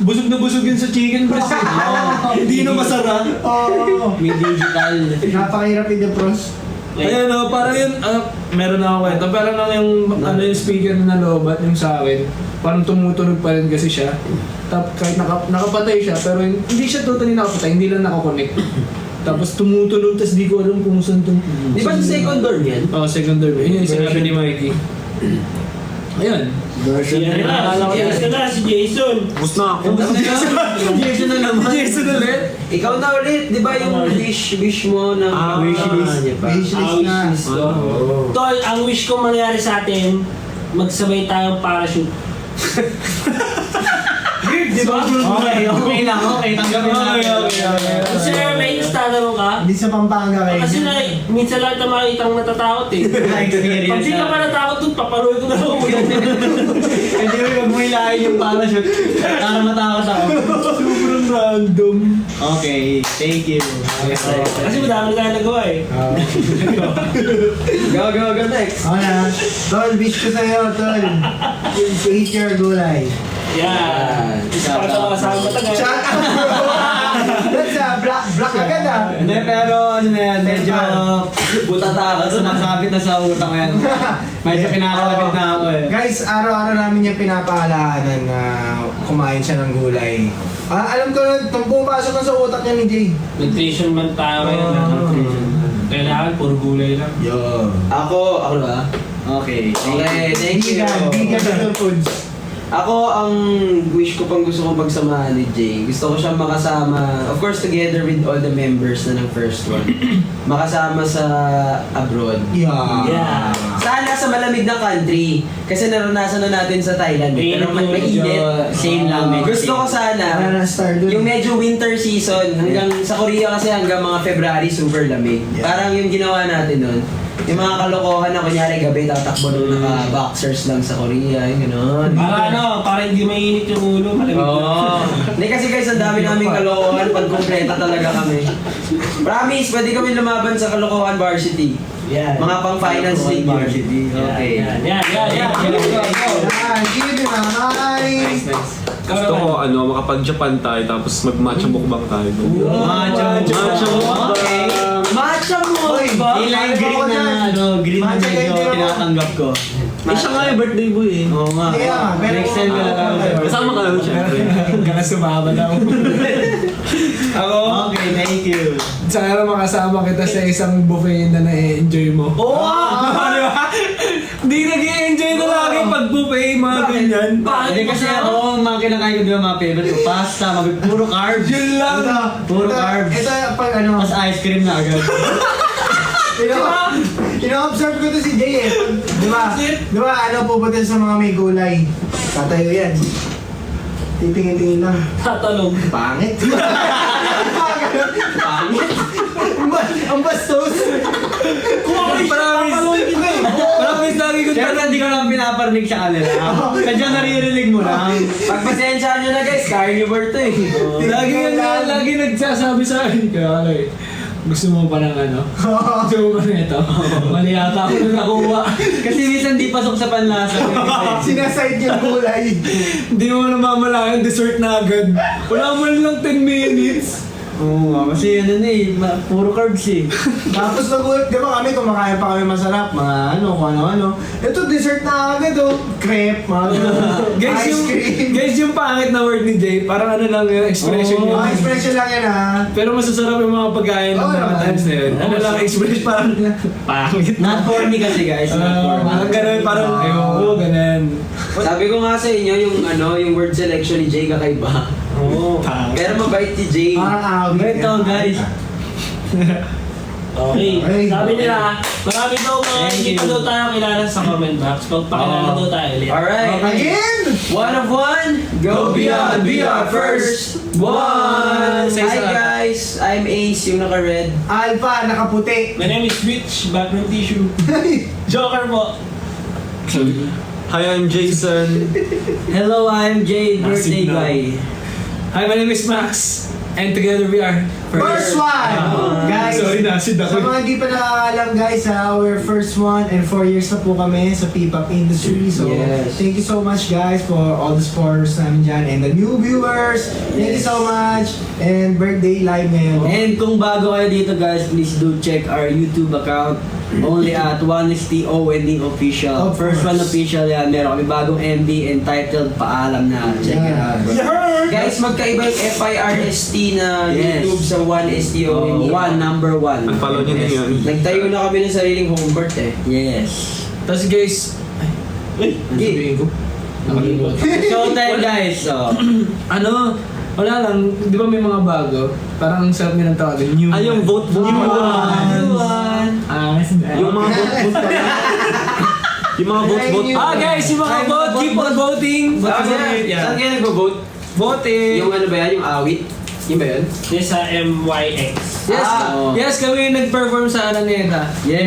Speaker 7: Busog na busog yun sa chicken breast. Hindi na masarap.
Speaker 4: Oo.
Speaker 2: May digital.
Speaker 4: Napakahirap i-defrost.
Speaker 7: Ayan o, parang yun, meron na ako kwento. Parang lang yung, yung speaker na nalobat yung sa akin. Parang tumutunog pa rin kasi siya. Kahit nakapatay siya, pero hindi siya totally nakapatay, hindi lang nakakonect. Tapos tumutunog, tapos di ko alam kung saan
Speaker 3: Di ba sa second door yan?
Speaker 7: Oo, second door. Yun yung sinabi ni Mikey. Ayun.
Speaker 1: Si Jason.
Speaker 6: Bus na ako.
Speaker 3: Jason na naman.
Speaker 7: Jason ulit.
Speaker 3: Ikaw na ulit, di ba yung wish mo na
Speaker 4: Wishlist na.
Speaker 1: Tol, ang wish ko mangyari sa atin, magsabay tayong parachute.
Speaker 2: Di ba? Okay lang, okay. Tanggapin natin.
Speaker 1: Sir, may tatanong ka?
Speaker 4: Hindi sa Pampanga kayo.
Speaker 1: Kasi minsan lang ito makikitang natatakot eh. Pag di ka pa natakot dun, paparoy ko na lang mo yan.
Speaker 2: Hindi mo wag mo hilahin yung parachute. Para matakot ako.
Speaker 7: Sobrang random.
Speaker 2: Okay, thank you.
Speaker 1: Kasi madami na tayo nagawa eh.
Speaker 3: Go, next.
Speaker 4: Ako na. Tol, wish ko sa'yo, Tol. To eat your gulay.
Speaker 1: Yan. Isa pa sa mga kasama matagal.
Speaker 4: Shut up, bro! That's black agad ah.
Speaker 2: Hindi, pero ano na yan, medyo
Speaker 3: Butata ka.
Speaker 2: sumasabit na sa utak ko yan. Medyo kinakalapit na ako eh.
Speaker 4: Guys, araw-araw namin yung pinapaalaanan na kumain siya ng gulay. Alam ko na, itong pumapasok na sa utak niya ni Jay.
Speaker 1: Nutrition man tayo ngayon. Kailangan puro gulay lang.
Speaker 4: Yo.
Speaker 3: Ako ba?
Speaker 2: Okay,
Speaker 3: Okay, thank you.
Speaker 4: Vegan foods.
Speaker 3: Ako, ang wish ko pang gusto kong pagsamahan ni Jay, gusto ko siyang makasama, of course together with all the members na ng first one, makasama sa abroad.
Speaker 4: Yeah.
Speaker 3: Sana sa malamig na country, kasi naranasan na natin sa Thailand, pero mainit.
Speaker 2: Same lang, medyo
Speaker 3: Gusto ko sana,
Speaker 4: Star dun.
Speaker 3: yung medyo winter season, hanggang sa Korea kasi hanggang mga February, super lamig.
Speaker 4: Yeah.
Speaker 3: Parang yung ginawa natin nun, yung mga kalokohan na kunyari gabi tatakbo nung naka-boxers lang sa Korea, yung gano'n.
Speaker 1: Para hindi mainit yung ulo, malamig
Speaker 3: Oo. Hindi kasi guys, ang dami naming kalokohan pag kumpleta talaga kami. Promise, pwede kami lumaban sa kalokohan varsity.
Speaker 1: Yan.
Speaker 3: Mga pang finance league yun. Okay.
Speaker 1: Yan.
Speaker 4: Give it nice.
Speaker 6: Gusto ko makapag-Japan tayo tapos mag-matcha mukbang tayo.
Speaker 2: Matcha
Speaker 3: Okay. Matcha mo, ba?
Speaker 2: Ilay green na green na
Speaker 4: Matcha
Speaker 2: medyo
Speaker 4: kayo,
Speaker 2: tinatanggap ko.
Speaker 6: Siya nga yung birthday mo eh.
Speaker 2: Oo nga.
Speaker 4: Kaya nga, pero-
Speaker 2: Next time na lang.
Speaker 6: Kasama ka naman syempre.
Speaker 7: Hanggang na sumama daw. Ako,
Speaker 2: Okay, thank you.
Speaker 7: sana makasama kita sa isang buffet na na-enjoy mo.
Speaker 3: Oo!
Speaker 7: Di ba? Hindi nag-i-enjoy na lagi pag buffet, mga ganyan.
Speaker 2: Hindi kasi ako, mga kinakain ko di ba mga favorite ko, pasta, puro carbs.
Speaker 7: Yun lang.
Speaker 2: Puro carbs.
Speaker 4: Ito, pag ano,
Speaker 2: Tapos ice cream na agad.
Speaker 4: ino-observe ko to si Jay eh. Di ba, pupunta sa mga may gulay. Tatayo yan. Titingin-tingin lang.
Speaker 1: Tatalog.
Speaker 4: Pangit. Pangit. Ang bastos.
Speaker 7: Promise lagi ko
Speaker 2: Pero hindi ko lang pinaparinig sa kanila. Kaya naririnig mo lang.
Speaker 3: Pagpasensyahan nyo na guys, carnivore to eh.
Speaker 7: Lagi nagsasabi sa akin. Kaya gusto mo pa ng Gusto mo pa nito? Mali yata ako na nakuha.
Speaker 2: Kasi minsan di pasok sa panlasa.
Speaker 4: Sinaside yung gulay.
Speaker 7: Hindi mo namamalayan, dessert na agad. Wala mo lang 10 minutes.
Speaker 2: Oo nga, kasi puro carbs eh.
Speaker 4: Tapos nagulat, di ba kami kumakain pa kami masarap, mga kung ano-ano. Ito, dessert na agad crepe, mga ice cream.
Speaker 7: Guys, yung pangit na word ni Jay, parang lang yung expression niya.
Speaker 4: Expression lang yan
Speaker 7: Pero masasarap yung mga pagkain ng mga times na yun. Lang expression, parang pangit.
Speaker 2: Not corny kasi guys, not corny.
Speaker 7: Parang ganun, parang ganun.
Speaker 3: Sabi ko nga sa inyo, yung word selection ni Jay kakaiba.
Speaker 1: Oo.
Speaker 3: Pero mabait si Jay.
Speaker 4: Parang awit.
Speaker 2: Ito guys.
Speaker 1: Okay.
Speaker 4: Okay.
Speaker 1: Sabi nila, marami daw mga hindi pa daw tayo kilala sa comment box. Pagpakilala daw tayo ulit.
Speaker 3: Alright.
Speaker 4: Again!
Speaker 3: One of one, go beyond, be our first one!
Speaker 7: Say
Speaker 3: Hi
Speaker 7: sa-
Speaker 3: guys, I'm Ace, yung naka-red.
Speaker 4: Alpha, nakaputi.
Speaker 1: My name is Rich, background tissue. Joker po.
Speaker 6: Hi, I'm Jason.
Speaker 2: Hello, I'm Jay, birthday
Speaker 7: Nasib na.
Speaker 2: guy.
Speaker 7: Hi, my name is Max. And together we are
Speaker 4: First one! Guys,
Speaker 7: Sorry, nasid
Speaker 4: sa
Speaker 7: ako.
Speaker 4: mga hindi pa nakakalam guys, our first one and 4 years na po kami sa P-pop industry. So,
Speaker 3: Yes.
Speaker 4: thank you so much guys for all the supporters namin dyan and the new viewers. Thank you so much. And birthday live ngayon.
Speaker 2: And kung bago kayo dito guys, please do check our YouTube account. Only at 1STO Wedding Official.
Speaker 4: Of
Speaker 2: First one
Speaker 4: course.
Speaker 2: official yan. Meron kami bagong MV entitled Paalam Na. Check it out.
Speaker 3: Guys, magkaiba yung FIRST na
Speaker 2: Yes.
Speaker 3: YouTube sa 1STO.
Speaker 2: One, number one.
Speaker 6: Unfollow niyo na yun.
Speaker 3: Nagtayo na kami ng sariling home birth eh.
Speaker 2: Yes.
Speaker 7: Tapos guys, ay, ano sabihin ko? Nakalimutan.
Speaker 2: Showtime guys. So,
Speaker 7: Ano, wala lang, di ba may mga bago? Parang ang sarap nilang tawagin, new
Speaker 6: Ay, yung vote pala. Yung mga vote pala. Yung mga vote.
Speaker 7: Ah guys, yung mga vote, keep on voting!
Speaker 3: Saan kayo nag-vote?
Speaker 7: Voting!
Speaker 3: Yung ano ba yan? Yung awit? Yung ba yun?
Speaker 1: This sa MYX.
Speaker 7: Yes,
Speaker 2: Ah,
Speaker 7: yes, kami yung nag-perform sa Araneta.
Speaker 2: yes,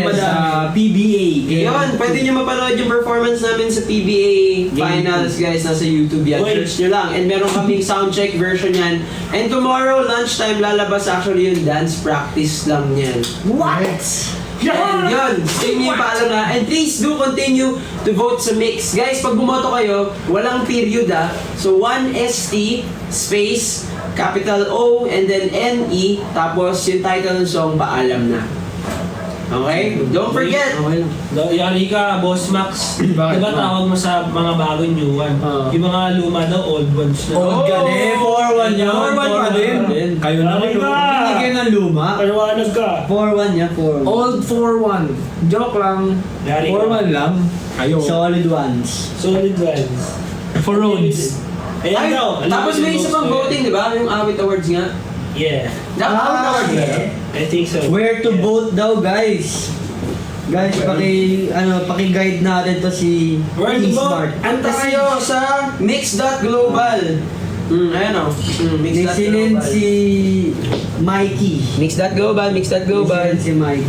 Speaker 2: PBA.
Speaker 3: Yun, pwede nyo mapanood yung performance namin sa PBA Finals guys, nasa YouTube yan.
Speaker 1: Wait.
Speaker 3: Search nyo lang. And meron kaming soundcheck version yan. And tomorrow, lunchtime, lalabas actually yung dance practice lang yan.
Speaker 4: What?
Speaker 3: And yun, yun yung paalam na. And please do continue to vote sa mix. Guys, pag bumoto kayo, walang period ah. So 1ST space capital O and then NE tapos yung title ng song Paalam Na. Okay? Don't forget.
Speaker 2: Okay lang.
Speaker 1: Yari ka, Boss Max.
Speaker 7: Bakit?
Speaker 1: Diba tawag mo sa mga bagong new one?
Speaker 7: Oo.
Speaker 1: Yung mga luma daw, old ones na.
Speaker 2: Old ka din. 4-1 yan.
Speaker 7: 4-1 pa din.
Speaker 2: Kayo na
Speaker 1: Yari ka!
Speaker 2: Hindi kayo ng luma.
Speaker 1: Paliwanag ka.
Speaker 2: 4-1 yan, 4-1.
Speaker 7: Old 4-1. Joke lang.
Speaker 1: Yari ka.
Speaker 7: 4-1 lang. Ayo.
Speaker 2: Solid ones.
Speaker 1: Solid ones.
Speaker 7: For roads.
Speaker 1: Ayan daw.
Speaker 3: Tapos may isa pang voting, di ba? Yung Awit Awards nga.
Speaker 1: Yeah.
Speaker 3: Dapat Awit Awards nga.
Speaker 1: I think so.
Speaker 2: Where to vote daw, guys? Guys, paki-guide natin to si
Speaker 1: Where to vote?
Speaker 2: Smart.
Speaker 3: Anta kayo sa mix.global. Ayan o.
Speaker 2: Excellent si Mikey.
Speaker 3: Mix.global, mix.global.
Speaker 2: Excellent si Mikey.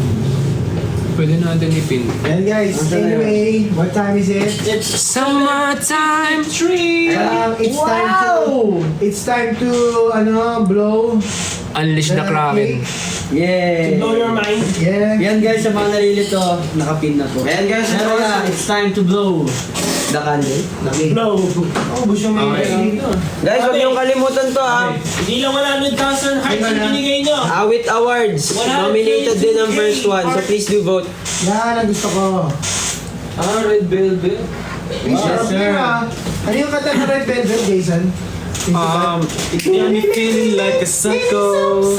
Speaker 7: Pwede natin ipin.
Speaker 4: And guys,
Speaker 2: Asa na
Speaker 4: anyway, what time is it?
Speaker 7: Summertime tree!
Speaker 4: It's time to blow
Speaker 5: Unleash the Kraken.
Speaker 2: Yeah.
Speaker 1: Blow your mind.
Speaker 4: Yeah.
Speaker 2: Yan guys, sa mga nalilito, nakapin na po.
Speaker 3: Ayan guys,
Speaker 2: Pero na, it's time to blow.
Speaker 3: the candle.
Speaker 1: Blow.
Speaker 4: Oh, gusto mo yung
Speaker 3: Guys, huwag niyong kalimutan to ha.
Speaker 1: Hindi lang 100,000 hearts yung binigay nyo.
Speaker 3: Awit Awards. Nominated din ang first one. So please do vote.
Speaker 4: Yan ang gusto ko.
Speaker 7: Red Velvet.
Speaker 4: Yes,
Speaker 2: sir.
Speaker 4: Ano yung kanta ng Red Velvet, Jason?
Speaker 6: It got me feeling like a psycho.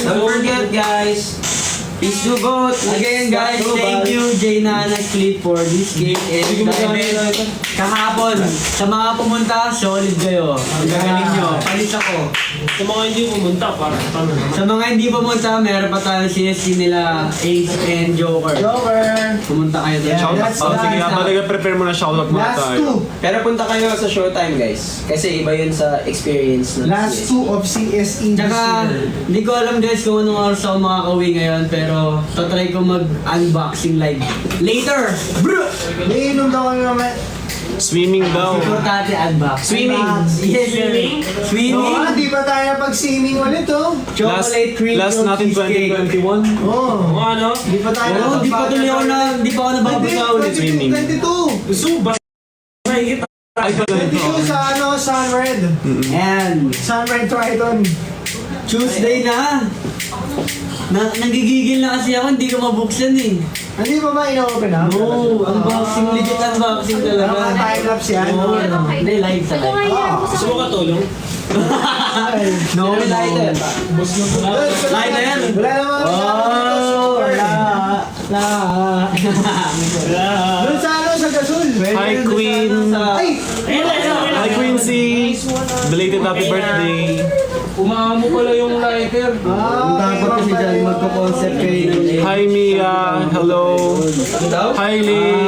Speaker 3: Don't forget guys. Please do vote.
Speaker 2: Again guys, thank you Jay Nanay Clip for this game and kahapon. Sa mga pumunta, solid kayo. Ang gagaling nyo. Palis ako.
Speaker 1: Sa mga hindi pumunta, parang paano naman.
Speaker 2: Sa mga hindi pumunta, meron pa tayo CSC nila Ace and Joker.
Speaker 4: Joker.
Speaker 2: Pumunta kayo doon.
Speaker 4: Yeah,
Speaker 6: Shoutout.
Speaker 4: that's
Speaker 6: Oh, sige,
Speaker 4: nice.
Speaker 6: prepare mo na shoutout muna
Speaker 4: Last
Speaker 6: tayo.
Speaker 4: two.
Speaker 3: Pero punta kayo sa Showtime guys. Kasi iba yun sa experience ng
Speaker 4: Last two of CSE this
Speaker 2: Tsaka,
Speaker 4: year.
Speaker 2: hindi ko alam guys kung anong oras ako makakauwi ngayon, pero tatry ko mag-unboxing live. Later! Bro!
Speaker 4: May inom daw kami mamaya.
Speaker 6: Swimming daw.
Speaker 2: Siguro tati unbox.
Speaker 3: Swimming.
Speaker 2: Yes, sir. Swimming.
Speaker 4: Oh, di ba tayo pag-swimming ulit, oh?
Speaker 2: Chocolate cream
Speaker 6: Last natin
Speaker 2: cheesecake.
Speaker 6: 2021.
Speaker 4: Oh.
Speaker 1: Kung ano?
Speaker 4: Di pa tayo
Speaker 2: Oo, di pa tuloy ako di pa ako nababasa ulit.
Speaker 6: Swimming.
Speaker 4: 22.
Speaker 1: Gusto ba? Mahigit.
Speaker 6: Ay, pala ito.
Speaker 4: 22 sa Sunred.
Speaker 2: Ayan.
Speaker 4: Sunred Triton.
Speaker 2: Tuesday na. Nagigigil na kasi ako, hindi ko mabuksan eh.
Speaker 4: Hindi pa ba ina-open up?
Speaker 2: Oo, unboxing, legit unboxing
Speaker 4: Mga
Speaker 2: talaga.
Speaker 4: time-lapse yan.
Speaker 2: Oo, hindi, live sa live.
Speaker 1: Gusto mo katulong?
Speaker 2: No,
Speaker 3: Lighter.
Speaker 2: Live na yan.
Speaker 4: Wala naman
Speaker 2: Oh,
Speaker 4: super.
Speaker 2: la.
Speaker 4: Doon sa Gasol.
Speaker 6: Hi, Queen.
Speaker 4: Ay!
Speaker 1: Ayun na.
Speaker 6: Hi, Quincy. Belated happy birthday.
Speaker 7: Umaamo pala yung lighter.
Speaker 2: Ang dapat kasi dyan, magko-concept kayo ng
Speaker 6: Hi, Mia. Hello. Hi, Lee.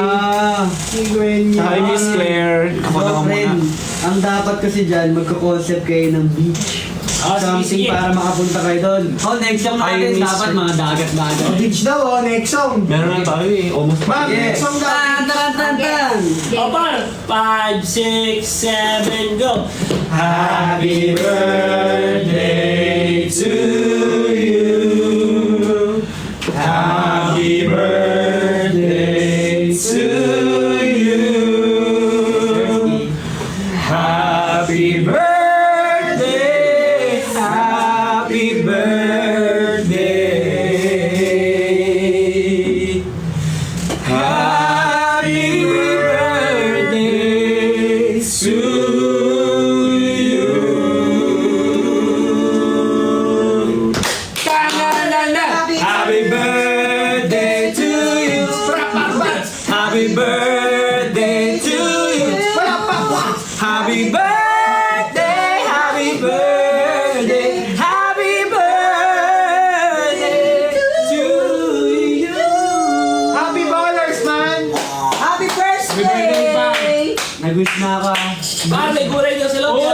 Speaker 4: Si Gwen niya.
Speaker 6: Hi, Miss Claire. Ako na
Speaker 2: So, friend,
Speaker 6: muna.
Speaker 2: ang dapat kasi dyan, magko-concept kayo ng beach.
Speaker 1: Ah, sige,
Speaker 2: Something
Speaker 1: sige.
Speaker 2: para makapunta kayo doon. Oh, next song
Speaker 6: Hi,
Speaker 2: natin,
Speaker 6: Miss-
Speaker 2: dapat mga dagat-dagat.
Speaker 4: Beach daw, next song.
Speaker 6: Meron na tayo eh. Almost.
Speaker 4: Ma'am, next song daw.
Speaker 2: Tan!
Speaker 1: Opa, 5, 6, 7, go!
Speaker 6: Happy birthday to you. Happy birthday to you. Happy birthday. Happy birthday. Happy birthday to you. Happy birthday to you. Happy birthday to you. Happy birthday, happy birthday, happy birthday to you.
Speaker 4: Happy Ballers, man!
Speaker 3: Happy birthday!
Speaker 2: Nag-wish na ako ah.
Speaker 1: Ba, may gulay daw sa loob.
Speaker 7: Oy!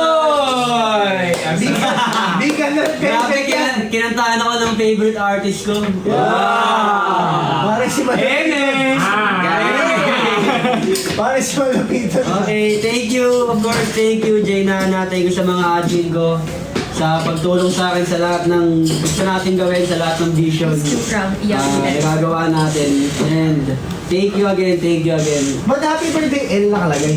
Speaker 4: Di ka na
Speaker 2: Grabe, kinantahan ako ng favorite artist ko.
Speaker 4: Pare si Malapitan. Pare si Malapitan.
Speaker 2: Okay, thank you. Of course, thank you, Jaynana. Thank you sa mga admin ko sa pagtulong sa akin sa lahat ng gusto natin gawin, sa lahat ng vision. Nagagawa natin. And thank you again, thank you again.
Speaker 4: Ba't happy birthday? L nakalagay.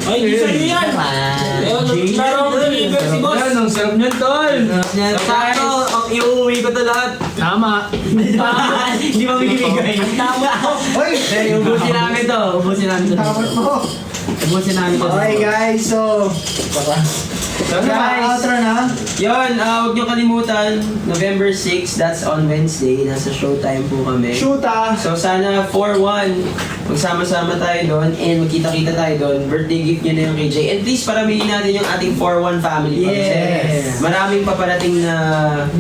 Speaker 1: Ay, di sa'yo yan. Ayun, larong deliver si boss.
Speaker 7: Yan, ang sarap niyan, tol.
Speaker 2: Sakto, iuwi ko to lahat.
Speaker 7: Tama.
Speaker 2: Hindi mo bibigay.
Speaker 1: Tama ko.
Speaker 4: Hoy!
Speaker 2: Ubusin namin to. Ubusin namin to.
Speaker 4: Tawad mo.
Speaker 2: Ubusin namin to.
Speaker 4: Okay guys, so...
Speaker 2: Guys,
Speaker 4: outro na.
Speaker 3: Yun, huwag niyo kalimutan, November 6, that's on Wednesday, nasa showtime po kami.
Speaker 4: Shoota.
Speaker 3: So sana 4-1, magsama-sama tayo doon and magkita-kita tayo doon. Birthday gift niyo na yung KJ. And please paramihin natin yung ating 4-1 family.
Speaker 2: Yes.
Speaker 3: Maraming paparating na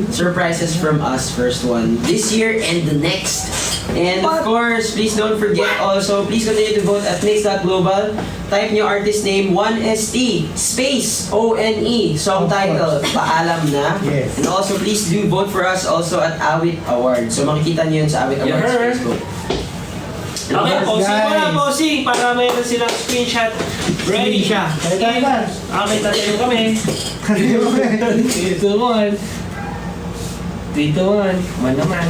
Speaker 3: surprises from us, first one. This year and the next. And of course, please don't forget also, please continue to vote at Mix.Global. Type niyo artist name 1ST space ONE song title Paalam Na.
Speaker 4: Yes.
Speaker 3: And also please do vote for us also at Awit Awards. So makikita niyo yun sa Awit Awards
Speaker 1: Yeah.
Speaker 3: Facebook.
Speaker 1: Okay, posing mo
Speaker 4: guys.
Speaker 1: na, posing. Para mayroon silang screenshot. Ready?
Speaker 2: siya.
Speaker 4: Kaya tayo ba?
Speaker 1: Okay, tatayo kami.
Speaker 4: Kanina mo
Speaker 1: 3, 2, 1. 3, 2, 1. Man naman.